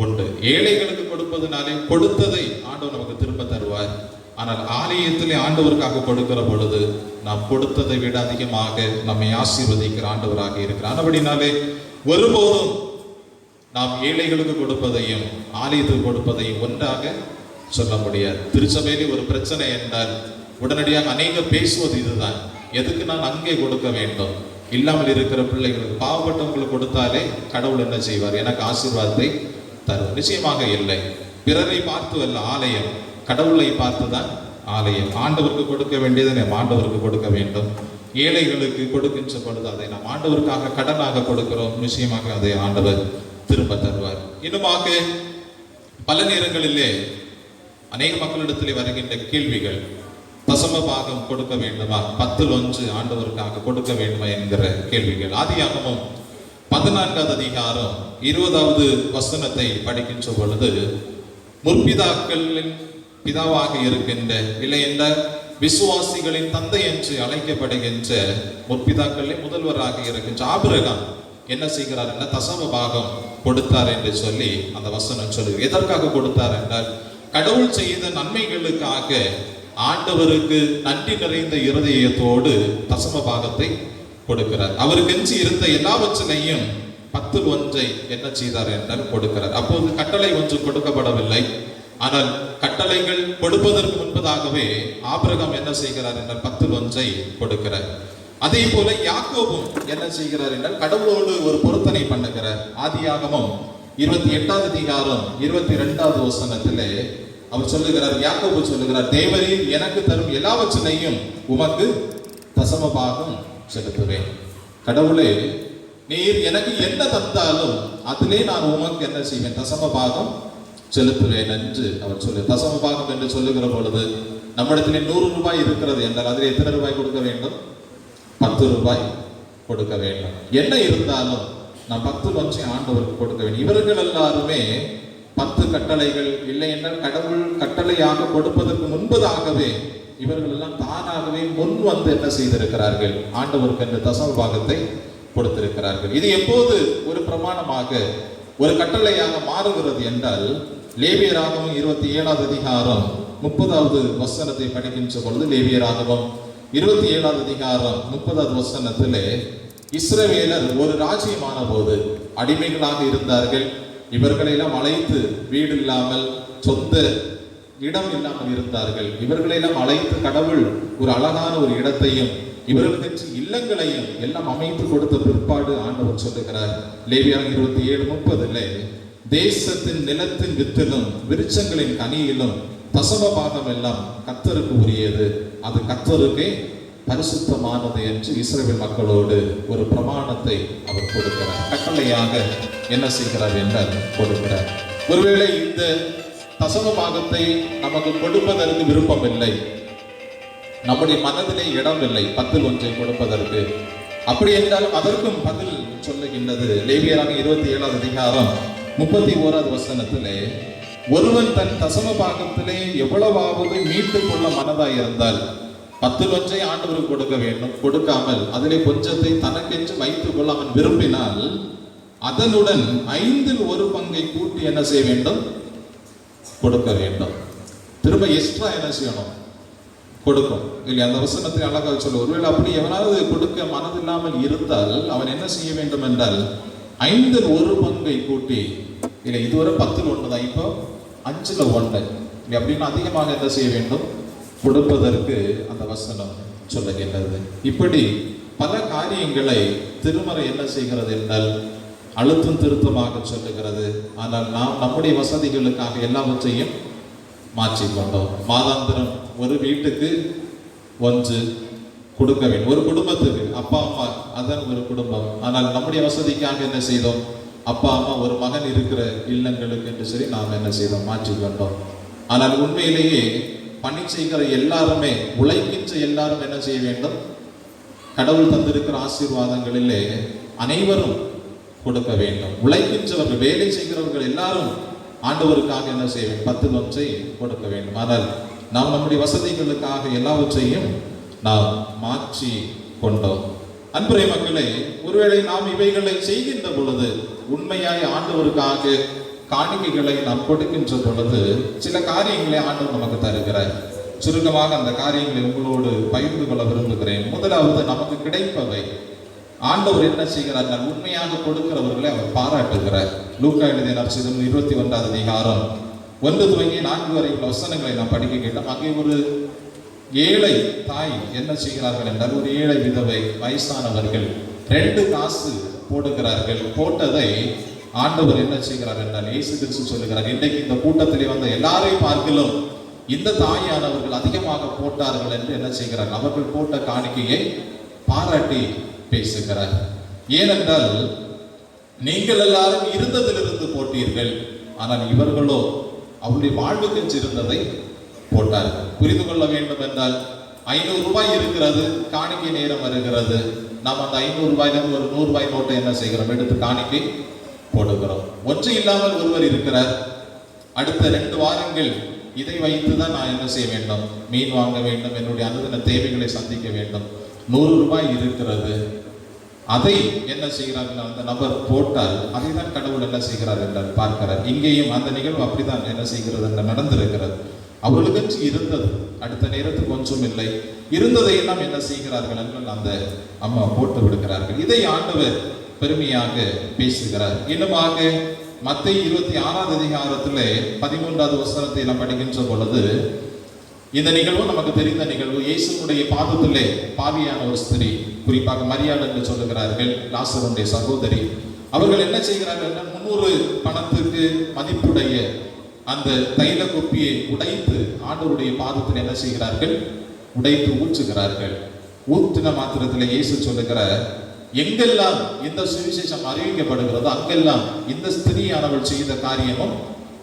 உண்டு. ஏழைகளுக்கு கொடுப்பதுனாலே கொடுத்ததை ஆண்டவர் நமக்கு திரும்ப தருவார். ஆனால் ஆலயத்திலே ஆண்டவருக்காக கொடுக்கிற பொழுது நாம் கொடுத்ததை விட அதிகமாக நம்மை ஆசீர்வதிக்கிற ஆண்டவராக இருக்கிறார். அப்படினாலே ஒருபோதும் நாம் ஏழைகளுக்கு கொடுப்பதையும் ஆலயத்துக்கு கொடுப்பதையும் ஒன்றாக சொல்ல முடியாது. திருச்சபையிலே ஒரு பிரச்சனை என்றால் உடனடியாக அநேகர் பேசுவது இதுதான், எதுக்கு நான் அங்கே கொடுக்க வேண்டும், இல்லாமல் இருக்கிற பிள்ளைகளுக்கு பாவப்பட்டவங்களுக்கு கொடுத்தாலே கடவுள் என்ன செய்வார், எனக்கு ஆசீர்வாதத்தை தரும். நிச்சயமாக இல்லை. பிறரை பார்த்து அல்ல ஆலயம், கடவுளை பார்த்துதான் ஆலயம். ஆண்டவருக்கு கொடுக்க வேண்டியதை நாம் ஆண்டவருக்கு கொடுக்க வேண்டும். ஏழைகளுக்கு கொடுக்கின்ற பொழுது அதை நாம் ஆண்டவருக்காக கடனாக கொடுக்கிறோம். நிச்சயமாக அதை ஆண்டவர் திரும்ப தருவார். இன்னுமாக பல நேரங்களிலே அநேக மக்களிடத்திலே வருகின்ற கேள்விகள், தசம பாகம் கொடுக்க வேண்டுமா, 10 ஆண்டவருக்காக கொடுக்க வேண்டுமா என்கிற கேள்விகள். ஆதியாகமம் 14வது அதிகாரம் 20வது வசனத்தை படிக்கின்ற பொழுது, முற்பிதாக்களின் பிதாவாக இருக்கின்ற, இல்லை என்ற விசுவாசிகளின் தந்தை என்று அழைக்கப்படுகின்ற முற்பிதாக்களில் முதல்வராக இருக்கின்ற ஆபிரகாம் என்ன செய்கிறார் என்ற தசம பாகம் கொடுத்தார் என்று சொல்லி அந்த வசனம் சொல்லுது. எதற்காக கொடுத்தார் என்றால், கடவுள் செய்த நன்மைகளுக்காக ஆண்டவருக்கு நன்றி நிறைந்த இருதயத்தோடு தசம பாகத்தை கொடுக்கிறார். அவருக்கு எஞ்சி இருந்த எல்லாவற்றிலையும் 10 என்ன செய்தார் என்றால் கொடுக்கிறார். அப்போது கட்டளை ஒன்றும் கொடுக்கப்படவில்லை. ஆனால் கட்டளைகள் கொடுப்பதற்கு முன்பதாகவே ஆபிரகாம் என்ன செய்கிறார் என்றால் 10 கொடுக்கிறார். அதே போல யாக்கோபும் என்ன செய்கிறார் என்றால் கடவுளோடு ஒரு பொருத்தனை பண்ணுகிறார். ஆதியாகமம் 28வது அதிகாரம் 22வது வசனத்திலே அவர் சொல்லுகிறார், யாக்கோபு சொல்லுகிறார், தேவரீர் எனக்கு தரும் எல்லாவற்றிலையும் உமக்கு தசம பாகம் செலுத்துவேன். கடவுளே, நீர் எனக்கு என்ன தந்தாலும் அதிலே நான் உமக்கு என்ன செய்வேன், தசம பாகம் செலுத்துவேன் என்று அவர் சொல்லு. தசம பாகம் என்று சொல்லுகிற பொழுது நம்மிடத்திலே 100 ரூபாய் இருக்கிறது என்றால் அதில் எத்தனை ரூபாய் கொடுக்க வேண்டும், 10 ரூபாய் கொடுக்க வேண்டும். என்ன இருந்தாலும் நான் 10 ஆண்டவருக்கு கொடுக்க வேண்டும். இவர்கள் எல்லாருமே 10 கட்டளைகள் இல்லை என்றால் கடவுள் கட்டளையாக கொடுப்பதற்கு முன்பதாகவே இவர்கள் எல்லாம் தானாகவே முன் வந்து என்ன செய்திருக்கிறார்கள், ஆண்டவருக்கு என்று தசம பாகத்தை கொடுத்திருக்கிறார்கள். இது எப்போது ஒரு பிரமாணமாக ஒரு கட்டளையாக மாறுகிறது என்றால், லேவியராகமம் 27வது அதிகாரம் 30வது வசனத்தை படிக்கின்ற பொழுது, லேவியராகமம் 27வது அதிகாரம் 30வது வசனத்திலே இஸ்ரவேலர் ஒரு ராஜ்யமான போது அடிமைகளாக இருந்தார்கள். இவர்களெல்லாம் அழைத்து வீடு இல்லாமல் சொந்த இடம் இல்லாமல் இருந்தார்கள். இவர்களெல்லாம் அழைத்து கடவுள் ஒரு அழகான ஒரு இடத்தையும் இவர்களுக்கு இல்லங்களையும் எல்லாம் அமைத்து கொடுத்த பிற்பாடு ஆண்டவர் சொல்லுகிறார் லேவியர் 27:30 தேசத்தின் நிலத்தின் வித்திலும் விருட்சங்களின் கனியிலும் தசம பாகம் எல்லாம் கர்த்தருக்கு உரியது, அது கர்த்தருக்கே பரிசுத்தமானது என்று இஸ்ரவேல் மக்களோடு ஒரு பிரமாணத்தை அவர் கொடுக்கிறார். கட்டளையாக என்ன செய்கிறார் என்றால் கொடுக்கிறார். ஒருவேளை இந்த தசம பாகத்தை நமக்கு கொடுப்பதற்கு விருப்பம் இல்லை, நம்முடைய மனதிலே இடம் இல்லை 10 கொடுப்பதற்கு. அப்படி என்றாலும் அதற்கும் பதில் சொல்லுகின்றது லேவியராக 27வது அதிகாரம் 31வது வசனத்திலே ஒருவன் தன் தசம பாகத்திலே எவ்வளவாவது மீட்டுக் கொள்ள மனதாய் இருந்தால் 10 ஆண்டவருக்கு கொடுக்க வேண்டும். கொடுக்காமல் அதிலே கொஞ்சத்தை தனக்கென்று வைத்துக் கொள்ள அவன் விரும்பினால் அதனுடன் 1/5 கூட்டி என்ன செய்ய வேண்டும்? கொடுக்க வேண்டும். திரும்ப எக்ஸ்ட்ரா என்ன செய்யணும்? கொடுக்கும் இல்லையா? அந்த வசனத்தை அழகாக சொல்ல. ஒருவேளை அப்படி எவனாவது கொடுக்க மனதில்லாமல் இருந்தால் அவன் என்ன செய்ய வேண்டும் என்றால் 1/5 கூட்டி, இல்லை இதுவரை 10 தான், இப்போ 5 இல்லை அப்படின்னு அதிகமாக என்ன செய்ய வேண்டும்? கொடுப்பதற்கு அந்த வசனம் சொல்லுகின்றது. இப்படி பல காரியங்களை திருமறை என்ன செய்கிறது என்றால் அழுத்தம் திருத்தமாக சொல்லுகிறது. ஆனால் நாம் நம்முடைய வசதிகளுக்காக எல்லாவற்றையும் மாற்றிக்கொண்டோம். மாதாந்திரம் ஒரு வீட்டுக்கு 1 கொடுக்க வேண்டும், ஒரு குடும்பத்துக்கு அப்பா அம்மா அதன் ஒரு குடும்பம். ஆனால் நம்முடைய வசதிக்காக என்ன செய்தோம்? அப்பா அம்மா ஒரு மகன் இருக்கிற இல்லங்களுக்கு என்று சொல்லி நாம் என்ன செய்தோம்? மாற்றிக்கொண்டோம். ஆனால் உண்மையிலேயே பணி செய்கிற எல்லாருமே, உழைக்கின்ற எல்லாரும் என்ன செய்ய வேண்டும்? கடவுள் தந்திருக்கிற ஆசீர்வாதங்களிலே அனைவரும் கொடுக்க வேண்டும். உழைக்கின்றவர்கள், வேலை செய்கிறவர்கள் எல்லாரும் ஆண்டவருக்காக என்ன செய்ய வேண்டும்? 10 கொடுக்க வேண்டும். ஆனால் நாம் நம்முடைய வசதிகளுக்காக எல்லாவற்றையும் நாம் மாற்றி கொண்டோம். அன்புரை மக்களே, ஒருவேளை நாம் இவைகளை செய்கின்ற பொழுது உண்மையாய் ஆண்டவருக்காக காணிக்கைகளை நாம் கொடுக்கின்ற பொழுது சில காரியங்களை ஆண்டவர் நமக்கு தருகிறார். சுருக்கமாக அந்த காரியங்களை உங்களோடு பகிர்ந்து கொள்ள விரும்புகிறேன். முதலாவது, நமக்கு கிடைப்பவை ஆண்டவர் என்ன செய்கிறார்? உண்மையாக கொடுக்கிறவர்களை அவர் பாராட்டுகிறார். லூக்கா எழுதிய நற்செய்தி 21வது அதிகாரம் 1 துவங்கி 4 வரை உள்ள வசனங்களை நாம் படிக்க கேட்டோம். அங்கே ஒரு ஏழை தாய் என்ன செய்கிறார்கள் என்றால், ஒரு ஏழை விதவை வயசானவர்கள் 2 காசு போடுகிறார்கள். போட்டதை ஆண்டவர் என்ன செய்கிறார் என்றால் இயேசு கிறிஸ்து சொல்லுகிறார், இன்றைக்கு இந்த கூட்டத்திலே வந்த எல்லாரையும் பார்க்கலாம் இந்த தாயானவர்கள் அதிகமாக போட்டார்கள் என்று என்ன செய்கிறார்? அவர்கள் போட்ட காணிக்கையை பாராட்டி பேசுகிறார். ஏனென்றால் நீங்கள் எல்லாரும் இருந்ததிலிருந்து போட்டீர்கள், ஆனால் இவர்களோ அவருடைய வாழ்வுக்கு இருந்ததை போட்டார்கள். புரிந்து கொள்ள வேண்டும் என்றால் 500 ரூபாய் இருக்கிறது, காணிக்கை நேரம் வருகிறது, நாம் அந்த 500 ரூபாயிலிருந்து ஒரு 100 ரூபாய் நோட்டை என்ன செய்கிறோம்? எடுத்து காணிக்கை போடுகிறோம். ஒன்று இல்லாமல் ஒருவர் இருக்கிறார், அடுத்த 2 வாரங்கள் இதை வைத்துதான் நான் என்ன செய்ய வேண்டும்? மீன் வாங்க வேண்டும், என்னுடைய அனுதின தேவைகளை சந்திக்க வேண்டும். 100 ரூபாய் இருக்கிறது, அதை என்ன செய்கிறார்கள்? அந்த நபர் போட்டால் அதை தான் கடவுள் என்ன செய்கிறார் என்றால் பார்க்கிறார். இங்கேயும் அந்த நிகழ்வு அப்படிதான் என்ன செய்கிறது என்று நடந்திருக்கிறது. அவர்களுக்கு இருந்தது, அடுத்த நேரத்துக்கு கொஞ்சம் இல்லை, இருந்ததை எல்லாம் என்ன செய்கிறார்கள் என்றால் அந்த அம்மா போட்டு விடுகிறார்கள். இதை ஆண்டவர் பெருமையாக பேசுகிறார். இன்னுமாக மத்தேயு 26வது அதிகாரத்திலே 13வது வசனத்தை நாம் படிக்கின்ற பொழுது இந்த நிகழ்வு நமக்கு தெரிந்த நிகழ்வு. இயேசுவுடைய பாதத்திலே பாவியான ஒரு ஸ்திரீ, குறிப்பாக மரியாள் என்று சொல்லுகிறார்கள், லாசருடைய சகோதரி, அவர்கள் என்ன செய்கிறார்கள்? 300 பணத்துக்கு மதிப்புடைய அந்த தைல குப்பியை உடைத்து ஆண்டவருடைய பாதத்தில் என்ன செய்கிறார்கள்? உடைத்து ஊற்றுகிறார்கள். ஊற்றின மாத்திரத்தில் இயேசு சொல்லுகிறார், எங்கெல்லாம் இந்த சுவிசேஷம் அறிவிக்கப்படுகிறதோ அங்கெல்லாம் இந்த ஸ்திரீயானவள் செய்த காரியமும்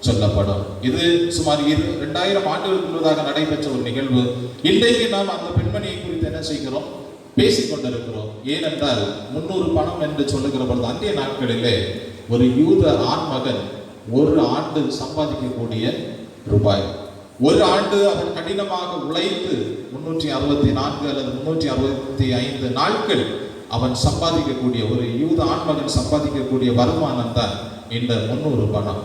சொல்லப்படும். இது சுமார் 2000 ஆண்டுகளுக்கு முன்னதாக நடைபெற்ற ஒரு நிகழ்வு. இன்றைக்கு நாம் அந்த பெண்மணியை குறித்து என்ன செய்கிறோம்? பேசிக் கொண்டிருக்கிறோம். ஏனென்றால் 300 பணம் என்று சொல்லுகிற பொழுது அன்றைய நாட்களிலே ஒரு யூத ஆண்மகன் ஒரு ஆண்டு சம்பாதிக்கக்கூடிய ரூபாய், ஒரு ஆண்டு அவர் கடினமாக உழைத்து 364 அல்லது 365 நாட்கள் அவன் சம்பாதிக்கக்கூடிய, ஒரு யூத ஆண்மகன் சம்பாதிக்கக்கூடிய வருமானம் தான் இந்த 300 பணம்.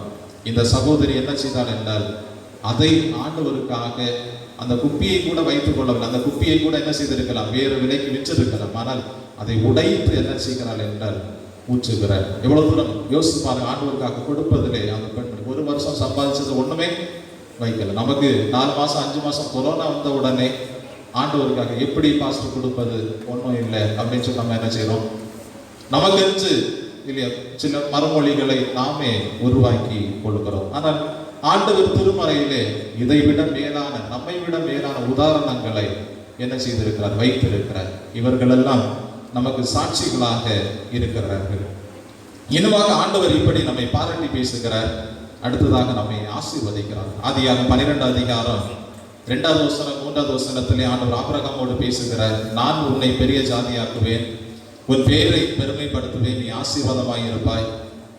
இந்த சகோதரி என்ன செய்தாள் என்றால் அதை ஆண்டவருக்காக அந்த குப்பியை கூட வைத்துக் கொள்ளவில்லை. அந்த குப்பியை கூட என்ன செய்திருக்கலாம், வேறு விலைக்கு விற்றிருக்கலாம். ஆனால் அதை உடைத்து என்ன செய்கிறாள் என்றால் ஊற்றுகிறார். எவ்வளவு தூரம் யோசித்து பாருங்க. ஆண்டவருக்காக கொடுப்பதிலே அந்த பெண் 1 வருஷம் சம்பாதிச்சது ஒண்ணுமே வைக்கல. நமக்கு 4 மாசம் 5 மாசம் கொரோனா வந்த உடனே ஆண்டவருக்காக எப்படி பாஸ்டர் கொடுப்பது, ஒன்றும் இல்லை அப்படின்னு சொல்லி நம்ம என்ன செய்யறோம், நமக்கு தெரிஞ்சு இல்லையா சில மறுமொழிகளை நாமே உருவாக்கி கொடுக்கிறோம். ஆனால் ஆண்டவர் திருமறையிலே இதை விட மேலான, நம்மை விட மேலான உதாரணங்களை என்ன செய்திருக்கிறார், வைத்திருக்கிறார். இவர்களெல்லாம் நமக்கு சாட்சிகளாக இருக்கிறார்கள். இன்னுமாக ஆண்டவர் இப்படி நம்மை பாராட்டி பேசுகிறார். அடுத்ததாக நம்மை ஆசீர்வதிக்கிறார். ஆதியாகமம் 12 அதிகாரம் 2வது வசனம் 3வது வசனத்திலே ஆண்டவர் ஆபிரகாமோடு பேசுகிறார். நான் உன்னை பெரிய ஜாதியாக்குவேன், உன் பேரை பெருமைப்படுத்துவேன், நீ ஆசீர்வாதமாய் இருப்பாய்,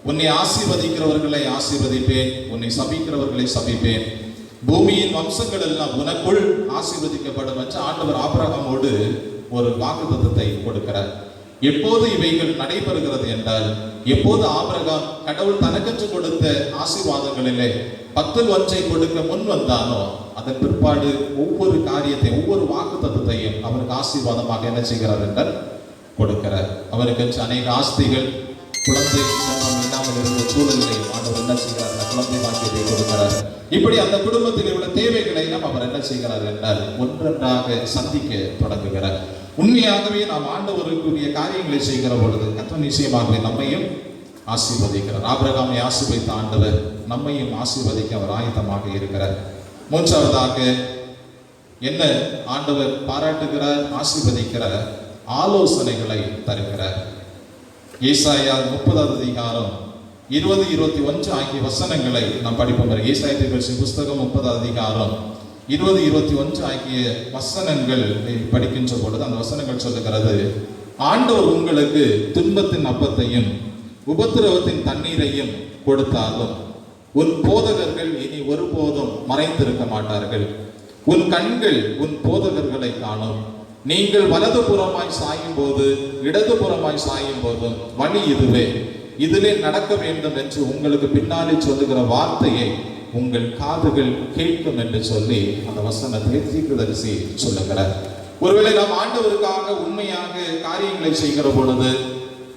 உன்னை ஆசீர்வதிக்கிறவர்களை ஆசீர்வதிப்பேன், உன்னை சபிக்கிறவர்களை சபிப்பேன், பூமியின் வம்சங்கள் எல்லாம் உனக்குள் ஆசீர்வதிக்கப்படும் என்று ஆண்டவர் ஆபிரகாமோடு ஒரு வாக்குத்தத்தத்தை கொடுக்கிறார். எப்போது இவைகள் நடைபெறுகிறது என்றால், எப்போது ஆபிரகாம் கடவுள் தனக்கென்று கொடுத்த ஆசீர்வாதங்களிலே 10ல் 1 கொடுக்க முன் வந்தானோ, அதன் பிற்பாடு ஒவ்வொரு காரியத்தை, ஒவ்வொரு வாக்குத்தத்தத்தையும் அவருக்கு ஆசீர்வாதமாக என்ன செய்கிறார் என்றால் கொடுக்கிறார். அவருக்கு அநேக ஆஸ்திகள், குழந்தை செல்வம் இல்லாமல் இருந்த சூழலிலே ஆண்டவர் என்ன செய்கிறார், குழந்தை பாக்கியத்தை கொடுக்கிறார். இப்படி அந்த குடும்பத்தில் உள்ள தேவைகளை அவர் என்ன செய்கிறார் என்றால் ஒன்றொன்றாக சந்திக்க தொடங்குகிறார். உண்மையாகவே நாம் ஆண்டவருக்குரிய காரியங்களை செய்கிற பொழுது கர்த்தர் நிச்சயமாகவே நம்மையும் ஆசீர்வதிக்கிறார். ஆபிரகாமை ஆசீர்வதித்த ஆண்டவர் நம்மையும் ஆசீர்வதிக்க அவர் ஆயத்தமாக இருக்கிறார். 3வதாக என்ன ஆண்டவர் பாராட்டுகிறார், ஆசீர்வதிக்கிறார், ஆலோசனைகளை தருகிறார். ஏசாயா 30வது அதிகாரம் 20, 21 ஆகிய வசனங்களை நாம் படிப்போம். ஏசாயா தீர்க்கதரிசி புஸ்தகம் 30வது அதிகாரம் 20, 21 ஆகிய வசனங்கள் படிக்கின்ற பொழுது அந்த வசனங்கள் சொல்லுகிறது, ஆண்டவர் உங்களுக்கு துன்பத்தின் அப்பத்தையும் உபத்திரவத்தின் தண்ணீரையும் கொடுத்தாலும் உன் போதகர்கள் இனி ஒருபோதும் மறைந்திருக்க மாட்டார்கள். உன் கண்கள் உன் போதகர்களை காணும். நீங்கள் வலது புறமாய் சாயும் போது இடது புறமாய் சாயும் போதும் வழி இதுவே, இதிலே நடக்க வேண்டும் என்று உங்களுக்கு பின்னாலே சொல்லுகிற வார்த்தையை உங்கள் காதுகள் கேட்கும் என்று சொல்லி அந்த வசனத்தை தீர்க்கதரிசி சொல்லுகிறார். ஒருவேளை நாம் ஆண்டவருக்காக உண்மையாக காரியங்களை செய்கிற பொழுது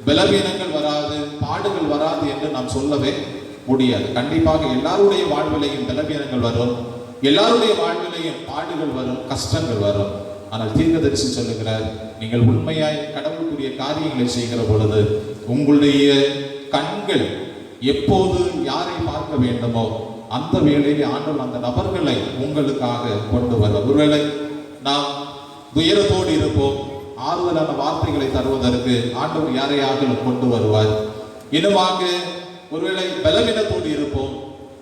பலவீனங்கள் வராது, பாடுகள் வராது என்று நாம் சொல்லவே முடியாது. கண்டிப்பாக எல்லாருடைய வாழ்விலையும் பலவீனங்கள் வரும், எல்லாருடைய வாழ்விலையும் பாடுகள் வரும், கஷ்டங்கள் வரும். ஆனால் தீர்க்கதரிசி சொல்லுகிறார், நீங்கள் உண்மையாய் கடவுளுக்குரிய காரியங்களை செய்கிற பொழுது உங்களுடைய கண்கள் எப்போது யாரை பார்க்க வேண்டுமோ அந்த வேளையிலே ஆண்டவர் அந்த நபர்களை உங்களுக்காக கொண்டு வருவார். ஒருவேளை நாம் துயரத்தோடு இருப்போம், ஆறுதலான வார்த்தைகளை தருவதற்கு ஆண்டவர் யாரையாக கொண்டு வருவார். இன்னுமாக ஒருவேளை பலவீனத்தோடு இருப்போம்,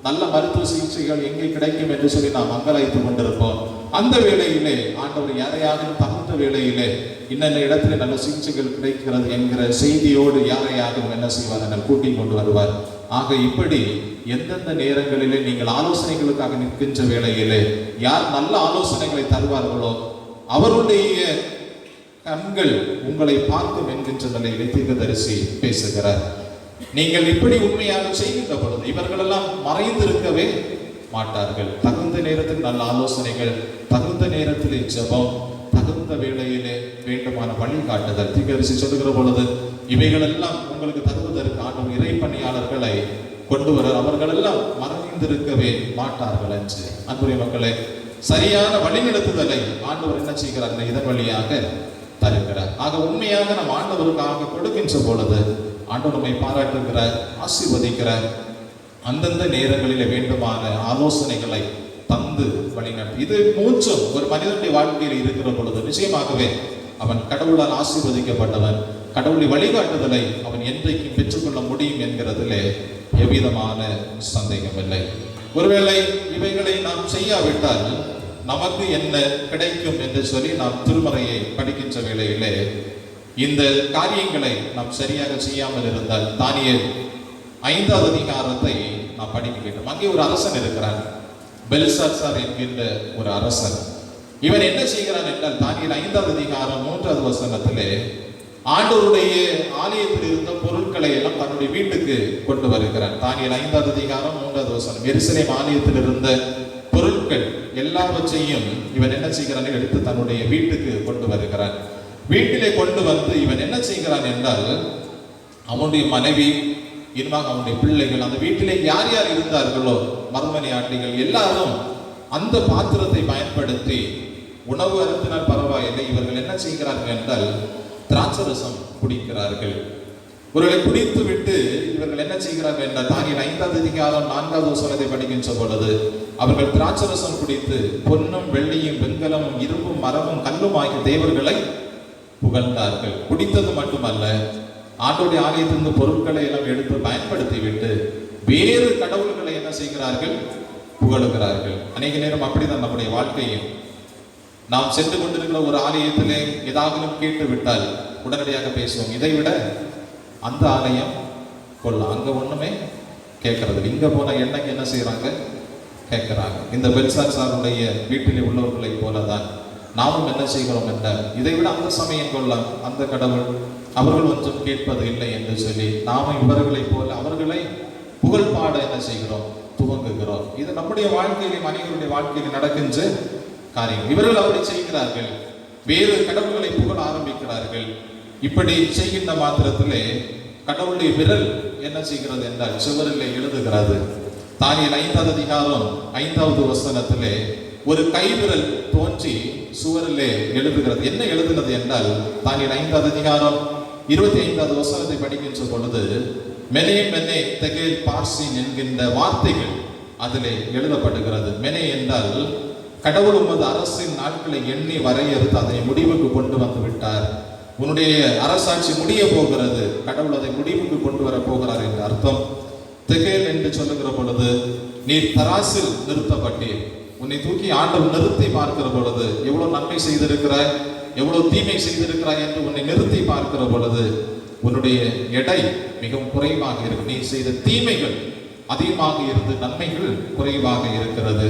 நல்ல மருத்துவ சிகிச்சைகள் எங்கே கிடைக்கும் என்று சொல்லி நாம் அங்கலாய்த்து கொண்டிருப்போம். அந்த வேளையிலே ஆண்டவர் யாரையாக தகுந்த வேளையிலே இன்னென்ன இடத்துல நல்ல சிகிச்சைகள் கிடைக்கிறது என்கிற செய்தியோடு யாரையாக என்ன செய்வார் என கூட்டி கொண்டு வருவார். ஆக இப்படி எந்தெந்த நேரங்களிலே நீங்கள் ஆலோசனைகளுக்காக நிற்கின்ற வேளையிலே யார் நல்ல ஆலோசனைகளை தருவார்களோ அவருடைய கண்கள் உங்களை பார்க்கும் என்கின்ற நிலையிலே தீர்க்கதரிசி பேசுகிறார். நீங்கள் இப்படி உண்மையாக செய்கின்ற பொழுது இவர்களெல்லாம் மறைந்திருக்கவே மாட்டார்கள். தகுந்த நேரத்தில் நல்ல ஆலோசனைகள், தகுந்த நேரத்திலே ஜெபம், தகுந்த வேளையிலே வேண்டுமான வழிகாட்டுதல். தீர்க்கதரிசி சொல்லுகிற பொழுது இவைகளெல்லாம் உங்களுக்கு தருவதற்கு ஆண்டவர் இறை பணியாளர்களை கொண்டு வர, அவர்களெல்லாம் மறைந்திருக்கவே மாட்டார்கள் என்று. அன்புடைய மக்களே, சரியான வழிநடத்துதலை ஆண்டவர் என்ன செய்கிறார், இதன் வழியாக தருகிறார். ஆக உண்மையாக நம் ஆண்டவருக்காக கொடுக்கின்ற பொழுது ஆண்டவர் நம்மை பாராட்டுகிறார், ஆசீர்வதிக்கிறார். அந்தந்த நேரங்களிலே வேண்டுமான ஆலோசனைகளை தந்து வழிநடத்தி. இது மூன்றும் ஒரு மனிதனுடைய வாழ்க்கையில் இருக்கிற பொழுது நிச்சயமாகவே அவன் கடவுளால் ஆசீர்வதிக்கப்பட்டவன். கடவுளுடைய வழிகாட்டுதலை அவன் என்றைக்கும் பெற்றுக்கொள்ள முடியும் என்கிறதிலே எவ்விதமான சந்தேகம் இல்லை. ஒருவேளை இவைகளை நாம் செய்யாவிட்டால் நமக்கு என்ன கிடைக்கும் என்று சொல்லி நாம் திருமறையை படிக்கின்ற வேளையிலே இந்த காரியங்களை நாம் சரியாக செய்யாமல் இருந்தால், தானியேல் 5வது அதிகாரத்தை நாம் படிக்க வேண்டும். அங்கே ஒரு அரசன் இருக்கிறான், பெல்சாத்சார் என்கின்ற ஒரு அரசன். இவன் என்ன செய்கிறான் என்றால், தானியேல் 5வது அதிகாரம் 3வது வசனத்திலே ஆண்டவருடைய ஆலயத்தில் இருந்த பொருட்களை எல்லாம் தன்னுடைய வீட்டுக்கு கொண்டு வருகிறான். தானியேல் 5வது அதிகாரம் 3வது வசனம். எருசலேம் ஆலயத்தில் இருந்த பொருட்கள் எல்லாவற்றையும் இவன் என்ன செய்கிறான், எடுத்து தன்னுடைய வீட்டுக்கு கொண்டு வருகிறான். வீட்டிலே கொண்டு வந்து இவன் என்ன செய்கிறான் என்றால், அவனுடைய மனைவி, இன்னும் அவனுடைய பிள்ளைகள், அந்த வீட்டிலே யார் யார் இருந்தார்களோ மறுமனையாட்டிகள் எல்லாரும் அந்த பாத்திரத்தை பயன்படுத்தி உணவு அருந்தினால் பரவாயில்லை, இவர்கள் என்ன செய்கிறார்கள் என்றால் திராட்சரசம் குடிக்கிறார்கள். ஒருவரை குடித்து விட்டு இவர்கள் என்ன செய்கிறார்கள் என்றால், தானியேல் 5வது அதிகாரம் 4வது வசனத்தை படிக்கின்ற பொழுது, அவர்கள் திராட்சரசம் குடித்து பொன்னும் வெள்ளியும் வெண்கலமும் இரும்பும் மரமும் கல்லும் ஆகிய தேவர்களை புகழ்ந்தார்கள். குடித்தது மட்டுமல்ல, ஆண்டோடைய ஆலயத்திலிருந்து பொருட்களை எல்லாம் எடுத்து பயன்படுத்தி விட்டு வேறு கடவுள்களை என்ன செய்கிறார்கள், புகழுகிறார்கள். அநேக நேரம் அப்படிதான் நம்முடைய வாழ்க்கையும். நாம் சென்று கொண்டிருக்கிற ஒரு ஆலயத்திலே ஏதாவது கேட்டு விட்டால் உடனடியாக பேசுவோம், இதை விட அந்த ஆலயம் கொள்ளலாம், அங்க ஒண்ணுமே கேட்கறது, இங்க போன என்னைக்கு என்ன செய்யறாங்க, கேட்கிறாங்க. இந்த பெல்சாத்சாருடைய வீட்டிலே உள்ளவர்களை போலதான் நாமும் என்ன செய்கிறோம் என்றால், இதை விட அந்த சமயம் கொள்ளலாம், அந்த கடவுள் அவர்கள் ஒன்றும் கேட்பது இல்லை என்று சொல்லி நாமும் இவர்களை போல அவர்களை புகழ் பாட என்ன செய்கிறோம், துவங்குகிறோம். இது நம்முடைய வாழ்க்கையிலும் அனைவருடைய வாழ்க்கையில் நடக்கின்ற காரியம். இவர்கள் அப்படி செய்கிறார்கள், வேறு கடவுள்களை புகழ ஆரம்பிக்கிறார்கள். இப்படி செய்கின்ற மாத்திரத்திலே கடவுளுடைய விரல் என்ன செய்கிறது என்றால் சுவரிலே எழுதுகிறது. தானியேல் 5வது அதிகாரம் 5வது வசனத்திலே ஒரு கைவிரல் தோன்றி சுவரிலே எழுதுகிறது. என்ன எழுதுகிறது என்றால், தானியேல் 5வது அதிகாரம் 25வது வசனத்தை படிக்கின்ற பொழுது, மெனே மெனே தெகேல் பார்சின் என்கின்ற வார்த்தைகள் அதிலே எழுதப்படுகிறது. மெனே என்றால் கடவுள் உமது அரசின் நாட்களை எண்ணி வரையறுத்து அதை முடிவுக்கு கொண்டு வந்து விட்டார். உன்னுடைய அரசாட்சி முடிய போகிறது, கடவுள் அதை முடிவுக்கு கொண்டு வர போகிறார் என்று அர்த்தம். தெகேல் என்று சொல்லுகிற பொழுது, நீர் தராசில் நிறுத்தப்பட்டீர். உன்னை தூக்கி ஆண்டவர் நிறுத்தி பார்க்கிற பொழுது, எவ்வளவு நன்மை செய்திருக்கிறாய், எவ்வளவு தீமை செய்திருக்கிறாய் என்று உன்னை நிறுத்தி பார்க்கிற பொழுது உன்னுடைய எடை மிகவும் குறைவாக இருக்கு. நீ செய்த தீமைகள் அதிகமாக இருந்து நன்மைகள் குறைவாக இருக்கிறது.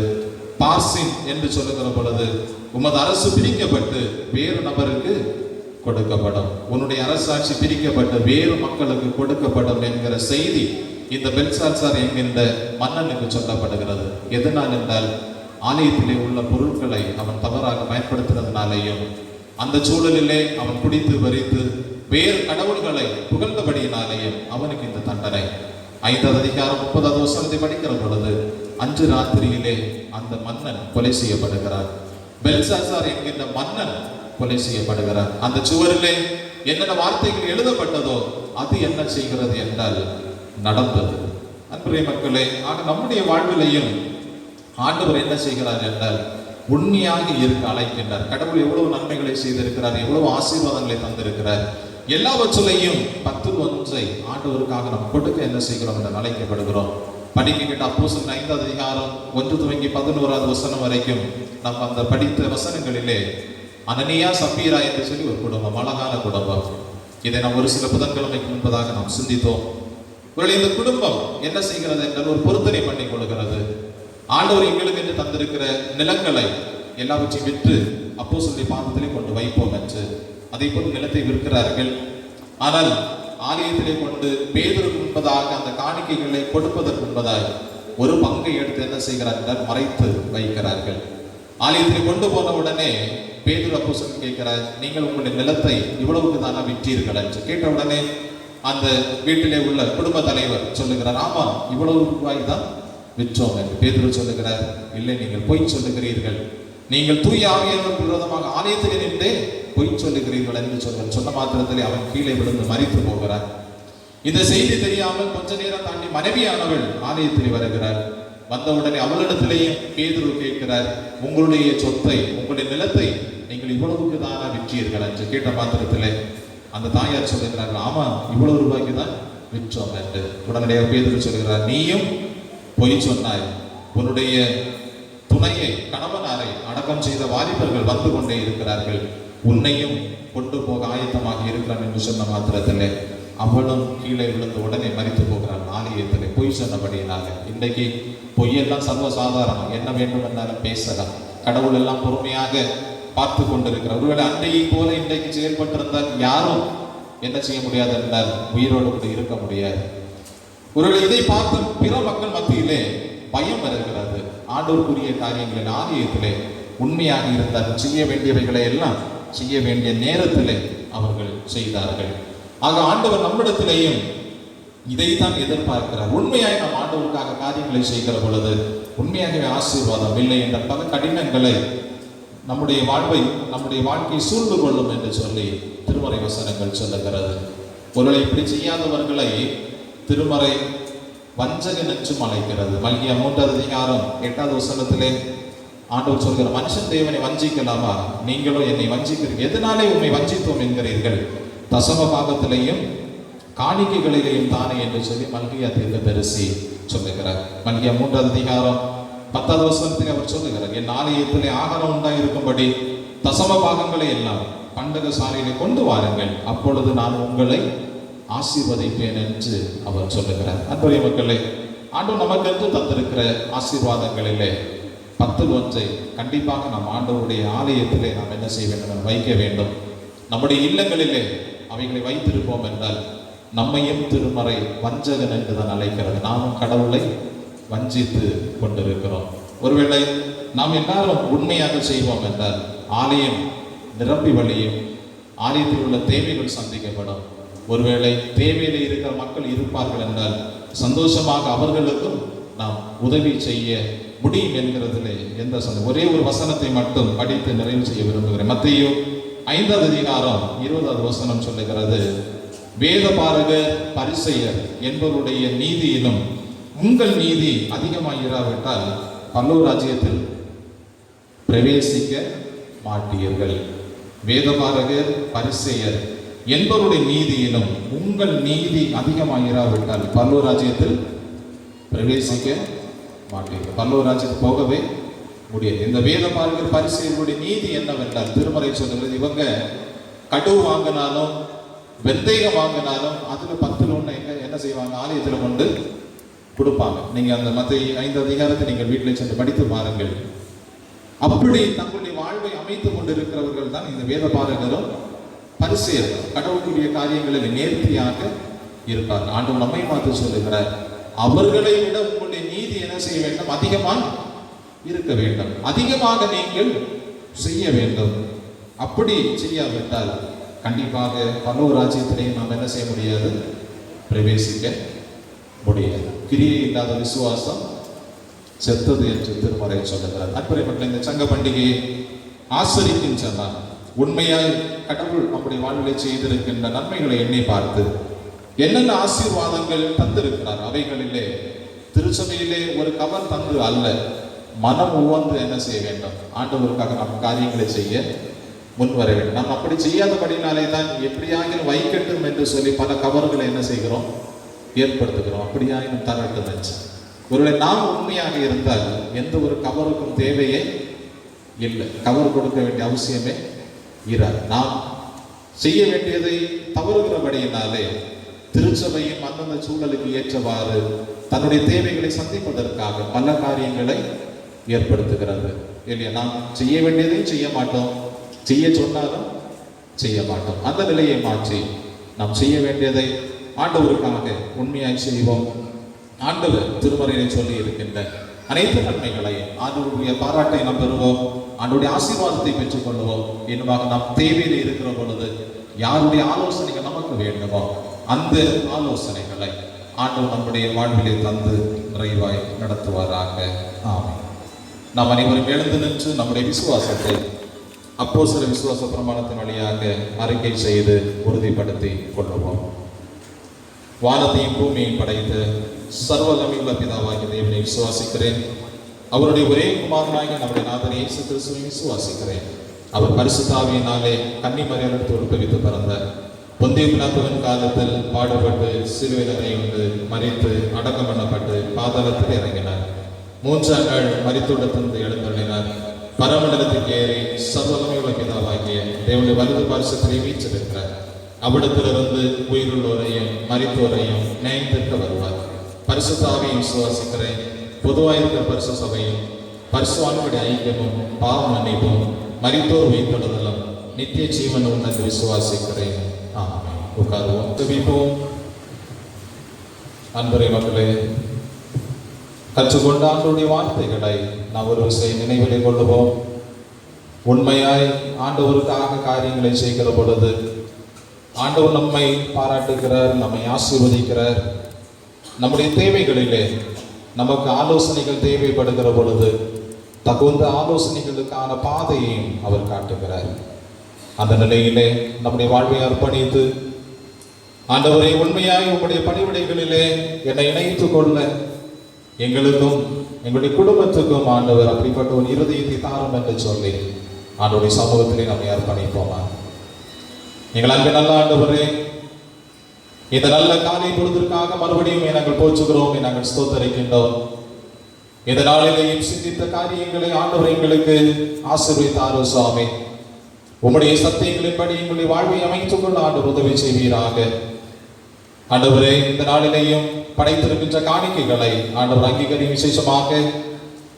பார்சின் என்று சொல்லுகிற பொழுது, உமது அரசு பிரிக்கப்பட்டு வேறு நபருக்கு கொடுக்கப்படும், உன்னுடைய அரசாட்சி பிரிக்கப்பட்டு வேறு மக்களுக்கு கொடுக்கப்படும் என்கிற செய்தி இந்த பெல்சாத்சார் என்கின்ற மன்னனுக்கு சொல்லப்படுகிறது. எதனால் என்றால், ஆலயத்திலே உள்ள பொருட்களை அவன் தவறாக பயன்படுத்தினதுனாலேயும் அந்த சூழலிலே அவன் குடித்து வரித்து வேறு கடவுள்களை புகழ்ந்தபடியினாலேயும் அவனுக்கு இந்த தண்டனை. 5வது அதிகாரம் 30வது வசனத்தை படிக்கிற பொழுது, அன்று ராத்திரியிலே அந்த மன்னன் கொலை செய்யப்படுகிறார். பெல்சாத்சார் என்கின்ற மன்னன் கொலை செய்யப்படுகிறார். அந்த சுவரிலே என்னென்ன வார்த்தைகள் எழுதப்பட்டதோ அது என்ன செய்கிறது என்றால் நடந்தது. அன்புடைய மக்களே, ஆக நம்முடைய வாழ்விலையும் ஆண்டவர் என்ன செய்கிறார் என்றால் உண்மையாக இருக்க அழைக்கின்றார். கடவுள் எவ்வளவு நன்மைகளை செய்திருக்கிறார், எவ்வளவு ஆசீர்வாதங்களை தந்திருக்கிறார், எல்லாவற்றிலையும் 10 ஆண்டவருக்காக நாம் கொடுக்க என்ன செய்கிறோம் என்று அழைக்கப்படுகிறோம். படிக்க கேட்ட அப்போஸ்தலர் 5வது அதிகாரம் 1 துவங்கி 11வது வசனம் வரைக்கும் நாம் அந்த படித்த வசனங்களிலே அனனியா சப்பீரா என்று சொல்லி ஒரு குடும்பம், அழகான குடும்பம். இதை நாம் ஒரு சில புதன்கிழமைக்கு முன்பதாக நாம் சிந்தித்தோம். இந்த குடும்பம் என்ன செய்கிறது என்றால் ஒரு பொருத்தனை பண்ணி கொள்கிறது. ஆண்டவர் எங்களுக்கு என்று தந்திருக்கிற நிலங்களை எல்லாவற்றையும் விற்று அப்போஸ்தலருடைய பாதத்திலே கொண்டு வைப்போம் என்று அதை போல் நிலத்தை விற்கிறார்கள். ஆனால் ஆலயத்திலே கொண்டு பேதுருக்கு முன்பதாக அந்த காணிக்கைகளை கொடுப்பதற்கு முன்பதாக ஒரு பங்கை எடுத்து என்ன செய்கிறார்கள் என்றால் மறைத்து வைக்கிறார்கள். ஆலயத்திலே கொண்டு போன உடனே பேதுரு அப்போஸ்தலன் கேட்கிறார், நீங்கள் உங்களுடைய நிலத்தை இவ்வளவுக்கு தானே விற்றீர்கள் என்று கேட்ட உடனே அந்த வீட்டிலே உள்ள குடும்ப தலைவர் சொல்லுகிறார், ஆமா இவ்வளவு ரூபாய் தான் விற்றோம் என்று. பேதுரு சொல்லுகிறார், இல்லை நீங்கள் பொய் சொல்லுகிறீர்கள், நீங்கள் தூய ஆவியானவருக்கு விரோதமாக ஆலயத்தில் நின்றே பொய் சொல்லுகிறீர்கள் என்று சொன்ன மாத்திரத்திலே அவன் கீழே விழுந்து மரித்து போகிறார். இந்த செய்தி தெரியாமல் கொஞ்ச நேரம் தாண்டி மனைவியானவள் ஆலயத்தில் வருகிறார். வந்தவுடனே அவளிடத்திலேயும் பேதுரு கேட்கிறார், உங்களுடைய சொத்தை, உங்களுடைய நிலத்தை நீங்கள் இவ்வளவுக்கு தானா விற்றீர்கள் என்று கேட்ட மாத்திரத்திலே அந்த தாயார் சொல்லுகிறார்கள், ஆமா இவ்வளவு ரூபாய்க்கு தான் விற்றோம் என்று. உடனடியாக பேதுரு சொல்லுகிறார், நீயும் பொய் சொன்னாய், உன்னுடைய துணையை கணவனாரை அடக்கம் செய்த வாலிபர்கள் வந்து கொண்டே இருக்கிறார்கள், உன்னையும் கொண்டு போக ஆயத்தமாக இருக்கிறான் என்று சொன்ன மாத்திரத்திலே அவளும் கீழே விழுந்து உடனே மரித்து போகிறாள். ஆலயத்திலே பொய் சொன்னபடியினால. இன்றைக்கு பொய்யெல்லாம் சர்வசாதாரணம், என்ன வேண்டும் என்றாலும் பேசலாம். கடவுள் எல்லாம் பொறுமையாக பார்த்து கொண்டிருக்கிறார். ஒருவேளை அன்றையை போல இன்றைக்கு செயல்பட்டிருந்தால் யாரும் என்ன செய்ய முடியாது என்றால் உயிரோடு கூட இருக்க முடியாது. ஒருவேளை இதை பார்த்து பிற மக்கள் மத்தியிலே பயம் வருகிறது. ஆண்டவருக்குரிய காரியங்களின் ஆலயத்திலே உண்மையாக இருந்தார். செய்ய வேண்டியவைகளை எல்லாம் செய்ய வேண்டிய நேரத்திலே அவர்கள் செய்தார்கள். ஆக ஆண்டவர் நம்மிடத்திலேயும் இதைத்தான் எதிர்பார்க்கிறார். உண்மையாய் நாம் ஆண்டவருக்காக காரியங்களை செய்கிற பொழுது உண்மையாகவே ஆசீர்வாதம் இல்லை என்ற பல கடினங்களை நம்முடைய வாழ்க்கையை சூழ்ந்து கொள்ளும் என்று சொல்லி திருமறை வசனங்கள் சொல்லுகிறது. ஒருவேளை இப்படி செய்யாதவர்களை திருமறை வஞ்சகன் என்றும் அழைக்கிறது. மல்கியா 3:8 வசனத்திலே ஆண்டவர் சொல்கிற, மனுஷன் தேவனை வஞ்சிக்கலாமா? நீங்களும் என்னை வஞ்சிக்கிறீர்கள். எதனாலே உண்மை வஞ்சித்தோம் என்கிறீர்கள்? தசம பாகத்திலேயும் காணிக்கைகளிலேயும் தானே என்று சொல்லி மல்கியா தீர்க்கதரிசி சொல்லுகிறார். மல்கியா 3:10 வசனத்தில் அவர் சொல்லுகிறார், என் ஆலயத்திலே ஆகாரம் உண்டாயிருக்கும்படி தசம பாகங்களை எல்லாம் பண்டக சாலையிலே கொண்டு வாருங்கள், அப்பொழுது நான் உங்களை ஆசீர்வதிப்பேன் என்று அவர் சொல்லுகிறார். அன்புடைய மக்களே, ஆண்டவர் நமக்கென்று தந்திருக்கிற ஆசீர்வாதங்களிலே 10 கண்டிப்பாக நாம் ஆண்டவருடைய ஆலயத்திலே நாம் என்ன செய்ய வேண்டும்? வைக்க வேண்டும். நம்முடைய இல்லங்களிலே அவைகளை வைத்திருப்போம் என்றால் நம்மையும் திருமறை வஞ்சகன் என்றுதான் அழைக்கிறது. நாமும் கடவுளை வஞ்சித்து கொண்டிருக்கிறோம். ஒருவேளை நாம் எல்லாரும் உண்மையாக செய்வோம் என்றால் ஆலயம் நிரம்பி வழியும், ஆலயத்தில் உள்ள தேவைகள் சந்திக்கப்படும். ஒருவேளை தேவையில் இருக்கிற மக்கள் இருப்பார்கள் என்றால் சந்தோஷமாக அவர்களுக்கும் நாம் உதவி செய்ய முடியும் என்கிறதுல எந்த சந்தேகம். ஒரே ஒரு வசனத்தை மட்டும் படித்து நிறைவு செய்ய விரும்புகிறேன். மத்தேயு 5:20 வசனம் சொல்லுகிறது, வேத பாரகர் பரிசேயர் என்பவருடைய நீதியிலும் உங்கள் நீதி அதிகமாயிராவிட்டால் பரலோக ராஜ்யத்தில் பிரவேசிக்க மாட்டீர்கள். வேதபாரகர் பரிசேயர் என்பவருடைய நீதியிலும் உங்கள் நீதி அதிகமாயிராவிட்டால் பரலோக ராஜ்யத்தில் பிரவேசிக்க மாட்டீர்கள். பரலோக ராஜ்யத்துக்கு போகவே முடியாது. இந்த வேதபாரகர் பரிசேயருடைய நீதி என்னவென்றால் திருமறை சொல்லுகிறது, இவங்க கடுவு வாங்கினாலும் வெந்தயம் வாங்கினாலும் அதுல 10 என்ன செய்வாங்க? ஆலயத்துல கொண்டு கொடுப்பாங்க. நீங்க அந்த மத்தேயு 5 நீங்கள் வீட்டில் சென்று படித்து பாருங்கள். அப்படி தங்களுடைய வாழ்வை அமைத்துக் கொண்டிருக்கிறவர்கள் தான் இந்த வேதபாரகரும் பரிசேயரும். கடவுளுடைய காரியங்களில் நேர்த்தியாக இருப்பார். ஆண்டவர் நம்மை பார்த்து சொல்லுகிறார், அவர்களை விட உங்களுடைய நீதி என்ன செய்ய வேண்டும்? அதிகமாக இருக்க வேண்டும். அதிகமாக நீங்கள் செய்ய வேண்டும். அப்படி செய்யாவிட்டால் கண்டிப்பாக பரலோக ராஜ்யத்திலேயே நாம் என்ன செய்ய முடியாது? பிரவேசிக்க முடியாது. கிரியை இல்லாத விசுவாசம் செத்தது என்று திருமறை சொல்லுகிறார். அன்புரைப்பட்ட இந்த சங்க பண்டிகையை ஆசரிக்கின்றன உண்மையாய் கடவுள் நம்முடைய வாழ்விலை செய்திருக்கின்ற நன்மைகளை எண்ணி பார்த்து என்னென்ன ஆசீர்வாதங்கள் தந்திருக்கிறார் அவைகளிலே திருச்சபையிலே ஒரு கவர் தந்து அல்ல, மனம் உவந்து என்ன செய்ய வேண்டும்? ஆண்டவருக்காக நம் காரியங்களை செய்ய முன்வர வேண்டும். நாம் அப்படி செய்யாதபடினாலே தான் எப்படியாக வைக்கட்டும் என்று சொல்லி பல கவர்களை என்ன செய்கிறோம்? ஏற்படுத்துகிறோம். அப்படியாக தரட்டும் என்று. ஒருவேளை நாம் உண்மையாக இருந்தால் எந்த ஒரு கவருக்கும் தேவையே இல்லை. கவர் கொடுக்க வேண்டிய அவசியமே இராது. நாம் செய்ய வேண்டியதை தவறுகிறபடியினாலே திருச்சபையும் அந்தந்த சூழலுக்கு ஏற்றவாறு தன்னுடைய தேவைகளை சந்திப்பதற்காக பல காரியங்களை ஏற்படுத்துகிறது இல்லையா? நாம் செய்ய வேண்டியதை செய்ய மாட்டோம், செய்ய சொன்னாலும் செய்ய மாட்டோம். அந்த நிலையை மாற்றி நாம் செய்ய வேண்டியதை ஆண்டவருக்காக உண்மையாய் செய்வோம். ஆண்டவர் திருமறையை சொல்லி இருக்கின்ற அனைத்து நன்மைகளை ஆண்டவருடைய பாராட்டை நாம் பெறுவோம், ஆண்டவருடைய ஆசீர்வாதத்தை பெற்றுக் கொள்வோம். என்னவாக நாம் தேவையில் இருக்கிற பொழுது யாருடைய ஆலோசனைகள் நமக்கு வேண்டுமோ அந்த ஆலோசனைகளை ஆண்டவர் நம்முடைய வாழ்விலே தந்து நிறைவாய் நடத்துவாராக. ஆமென். நாம் அனைவரும் எழுந்து நின்று நம்முடைய விசுவாசத்தை அப்போஸ்தலர் விசுவாச பிரமாணத்தின் வழியாக அறிக்கை செய்து உறுதிப்படுத்தி கொள்வோம். வானத்தையும் பூமியையும் படைத்து சர்வவல்லமையுள்ள பிதாவாகிய தேவனை விசுவாசிக்கிறேன். அவருடைய ஒரே குமாரனாகிய நம்முடைய நாதர் இயேசு கிறிஸ்துவை விசுவாசிக்கிறேன். அவர் பரிசுத்த ஆவியினாலே கன்னிமரியாளிடத்தில் உற்பவித்து பிறந்த பொந்திய பிலாத்துவின் காலத்தில் பாடுபட்டு சிலுவையில் அறையுண்டு மரித்து அடக்கம் பண்ணப்பட்டு பாதாளத்தில் இறங்கினார். 3ஆம் நாள் மரித்தோடத்திலிருந்து எழுந்தருளினார். பரமண்டலத்துக்கு ஏறி சர்வவல்லமையுள்ள பிதாவாகிய தேவனுடைய வலது பார்சத்திலே வீற்றிருக்கிறார். அவ்விடத்திலிருந்து உயிருள்ளோரையும் மரித்தோரையும் நியாயத்திற்கு வருவார். பரிசுத்த ஆவியை விசுவாசிக்கிறேன். பொதுவாயிருக்கிற பரிசு சபையும் பரிசுத்தவான்களுடைய ஐக்கியமும் பாவ மன்னிப்பும் மரித்தோர் உயிர்த்தெழுதலும் நித்திய ஜீவன் உண்டு விசுவாசிக்கிறேன். ஆமென். உட்காருவோம், ஜெபிப்போம். அன்பரே மக்களே, கற்றுக்கொண்ட ஆண்டவருடைய வார்த்தைகளை நாம் ஒரு விஷயம் நினைவிலே கொள்ளுவோம். உண்மையாய் ஆண்டவருக்காக காரியங்களை செய்கிற பொழுது ஆண்டவர் நம்மை பாராட்டுகிறார், நம்மை ஆசீர்வதிக்கிறார். நம்முடைய தேவைகளிலே நமக்கு ஆலோசனைகள் தேவைப்படுகிற பொழுது தகுந்த ஆலோசனைகளுக்கான பாதையையும் அவர் காட்டுகிறார். அந்த நிலையிலே நம்முடைய வாழ்வை அர்ப்பணித்து, ஆண்டவரை உண்மையாய் உங்களுடைய பணிவிடைகளிலே என்னை இணைத்துக் கொள்ள எங்களுக்கும் எங்களுடைய குடும்பத்துக்கும் ஆண்டவர் அப்படிப்பட்ட ஒரு இருதயத்தை தாரும் என்று சொல்லி ஆண்டவருடைய சமூகத்திலே நம்மை அர்ப்பணிப்போமா. எங்கள் அன்பு நல்ல ஆண்டவரே, இந்த நல்ல காலை பொழுதிற்காக மறுபடியும் நாங்கள் போற்றுகிறோம், நாங்கள் ஸ்தோத்தரிக்கின்றோம். இந்த நாளிலேயும் சிந்தித்த காரியங்களை ஆண்டவர் எங்களுக்கு ஆசீர்வதித்தாரோ சுவாமி. உம்முடைய சத்தியங்களின்படி எங்களுடைய வாழ்வை அமைத்துக் கொள்ள ஆண்டவர் உதவி செய்வீராக. ஆண்டவரே, இந்த நாளிலேயும் படைத்திருக்கின்ற காணிக்கைகளை ஆண்டவர் அங்கீகரி. விசேஷமாக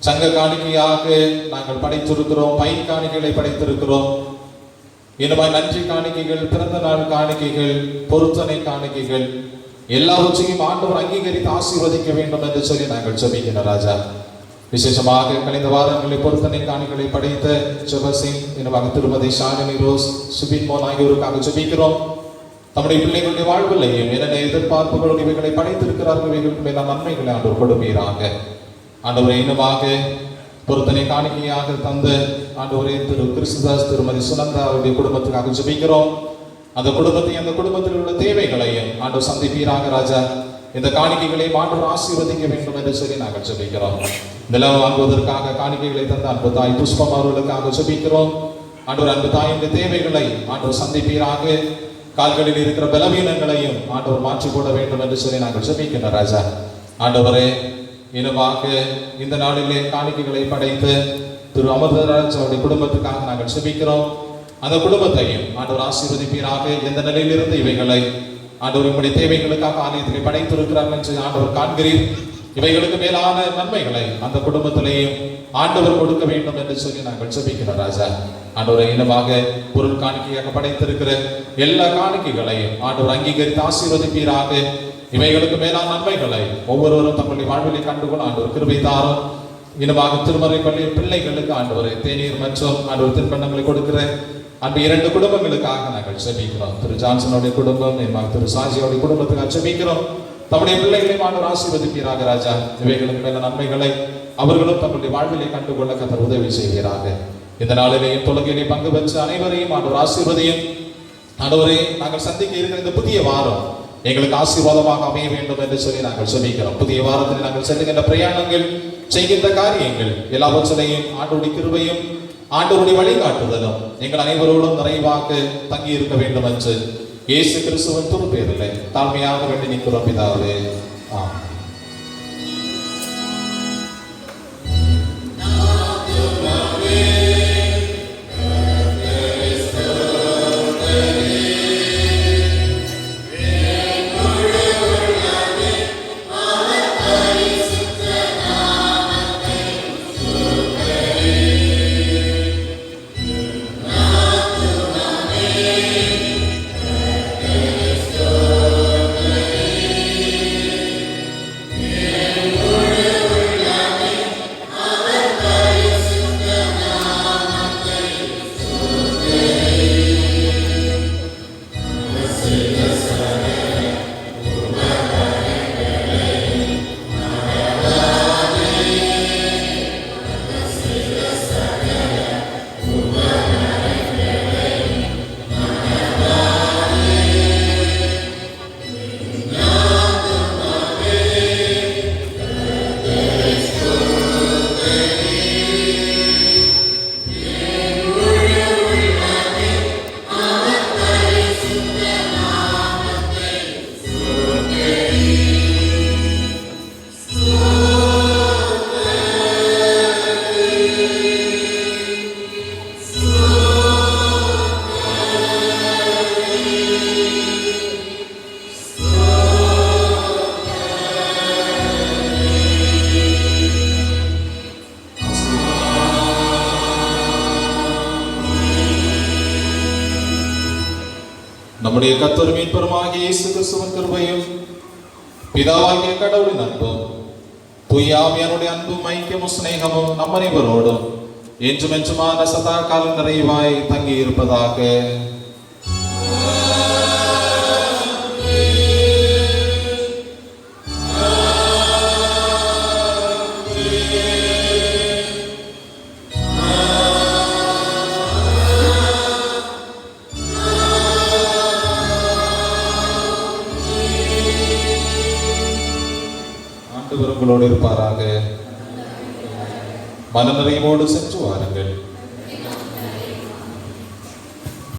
சங்க காணிக்கையாக நாங்கள் படைத்திருக்கிறோம், பயிர் காணிக்கைகளை படைத்திருக்கிறோம். இனிமாய் நன்றி காணிக்கைகள், பிறந்த நாள் காணிக்கைகள், பொருத்தனை காணிக்கைகள் எல்லாவற்றையும் ஆண்டவர் அங்கீகரித்து ஆசீர்வதிக்க வேண்டும் என்று சொல்லி நாங்கள் ஜெபிக்கிறோம் ராஜா. விசேஷமாக கழிந்த வாரங்களில் பொருத்தனை காணிகளை படைத்த ஜெபசிங், இனமாக திருமதி ஷாலினி ரோஸ், சுபின் மோன் ஆகியோருக்காக ஜெபிக்கிறோம். நம்முடைய பிள்ளைகளுடைய வாழ்விலையும் என்னென்ன எதிர்பார்ப்புகளுடைய இவைகளை படைத்திருக்கிறார்கள், இவைகளுக்கு மேல நன்மைகளை ஆண்டவர் கொடுப்பீராக. ஆண்டவரை இன்னமாக பொருத்தனை காணிக்கையாக தந்த ஆண்டவரே திரு கிறிஸ்துதாஸ், திருமதி சுனந்தா அவருடைய குடும்பத்துக்காக ஜெபிக்கிறோம். அந்த குடும்பத்தையும் அந்த குடும்பத்தில் உள்ள தேவைகளையும் ஆண்டவர் சந்திப்பீராக ராஜா. இந்த காணிக்கைகளையும் ஆண்டவர் ஆசீர்வதிக்க வேண்டும் என்று சொல்லி நாங்கள் ஜெபிக்கிறோம். நிலம் வாங்குவதற்காக காணிக்கைகளை தந்த அன்பு தாய் புஷ்பம் அவர்களுக்காக ஜெபிக்கிறோம். ஆண்டவர் அன்பு தாயின் தேவைகளை ஆண்டவர் சந்திப்பீராக. கால்களில் இருக்கிற பலவீனங்களையும் ஆண்டவர் மாற்றி போட வேண்டும் என்று சொல்லி நாங்கள் ஜெபிக்கிறோம் ராஜா. ஆண்டவரே, இனமாக இந்த நாளிலே காணிக்கைகளை படைத்து திரு அமர்தராஜ் அவருடைய குடும்பத்துக்காக நாங்கள் ஜெபிக்கிறோம். அந்த குடும்பத்தையும் ஆண்டவர் ஆசீர்வதிப்பீராக. எந்த நிலையிலிருந்து இவைகளை ஆண்டவர் உங்களுடைய தேவைகளுக்காக ஆலயத்திலே படைத்திருக்கிறார்கள் என்று ஆண்டவர் காண்கிறீர். இவைகளுக்கு மேலான நன்மைகளை அந்த குடும்பத்திலேயும் ஆண்டவர் கொடுக்க வேண்டும் என்று சொல்லி நாங்கள் ஜெபிக்கிறோம் ராஜா. ஆண்டவரை இனமாக பொருள் காணிக்கையாக படைத்திருக்கிற எல்லா காணிக்கைகளையும் ஆண்டவர் அங்கீகரித்து ஆசீர்வதிப்பீராக. இவைகளுக்கு மேலான நன்மைகளை ஒவ்வொருவரும் தங்களுடைய வாழ்விலை கண்டுகொள்ள ஆண்டவர் கிருபை தாரும். இனமாக திருமறை பள்ளி பிள்ளைகளுக்கு ஆண்டவரை தேநீர் மற்றும் ஆண்டவர் தின்பண்டங்களை கொடுக்கிற அந்த 2 குடும்பங்களுக்காக நாங்கள் ஜெபிக்கிறோம். திரு ஜான்சனுடைய குடும்பம், இனமாக திரு சாஜியோடைய குடும்பத்துக்காக ஜெபிக்கிறோம். தம்முடைய பிள்ளைகளை ஆண்டவர் ஆசீர்வதிப்பீராக ராஜா. இவைகளுக்கு மேல நன்மைகளை அவர்களும் தங்களுடைய வாழ்விலை கண்டுகொள்ள கர்த்தர் உதவி செய்வீராக. இந்த நாளிலேயும் தொழுகையிலே பங்கு பெற்ற அனைவரையும் ஆண்டவர் ஆசீர்வதியும். ஆண்டவரே, நாங்கள் சந்திக்க இருக்கிற இந்த புதிய வாரம் எங்களுக்கு ஆசீர்வாதமாக அமைய வேண்டும் என்று சொல்லி நாங்கள் ஜெபிக்கிறோம். புதிய வாரத்தில் நாங்கள் செல்லுகின்ற பிரயாணங்கள், செய்கின்ற காரியங்கள் எல்லாவற்றையும் ஆண்டவருடைய கிருபையும் ஆண்டவருடைய வழிகாட்டுதலும் எங்கள் அனைவரோடும் நிறைவாக தங்கி இருக்க வேண்டும் என்று இயேசு கிறிஸ்துவின் திருப்பெயரிலே தாழ்மையாக வேண்டி நிற்கிறோம் பிதாவே, ஆமென். நம்முடைய கர்த்தரும் மீட்பருமாகிய இயேசு கிறிஸ்துவின் கிருபையும் பிதாவாகிய கடவுளின் அன்பும் தூயாவியனுடைய அன்பும் ஐக்கியமும் சிநேகமும் நம் அனைவரோடும் என்றும் என்றுமான சதா காலம் நிறைவாய் தங்கி இருப்பதாக. ஆண்டவர் உங்களோடு இருப்பாராக. மனநிறைவோடு சென்று வாருங்கள்.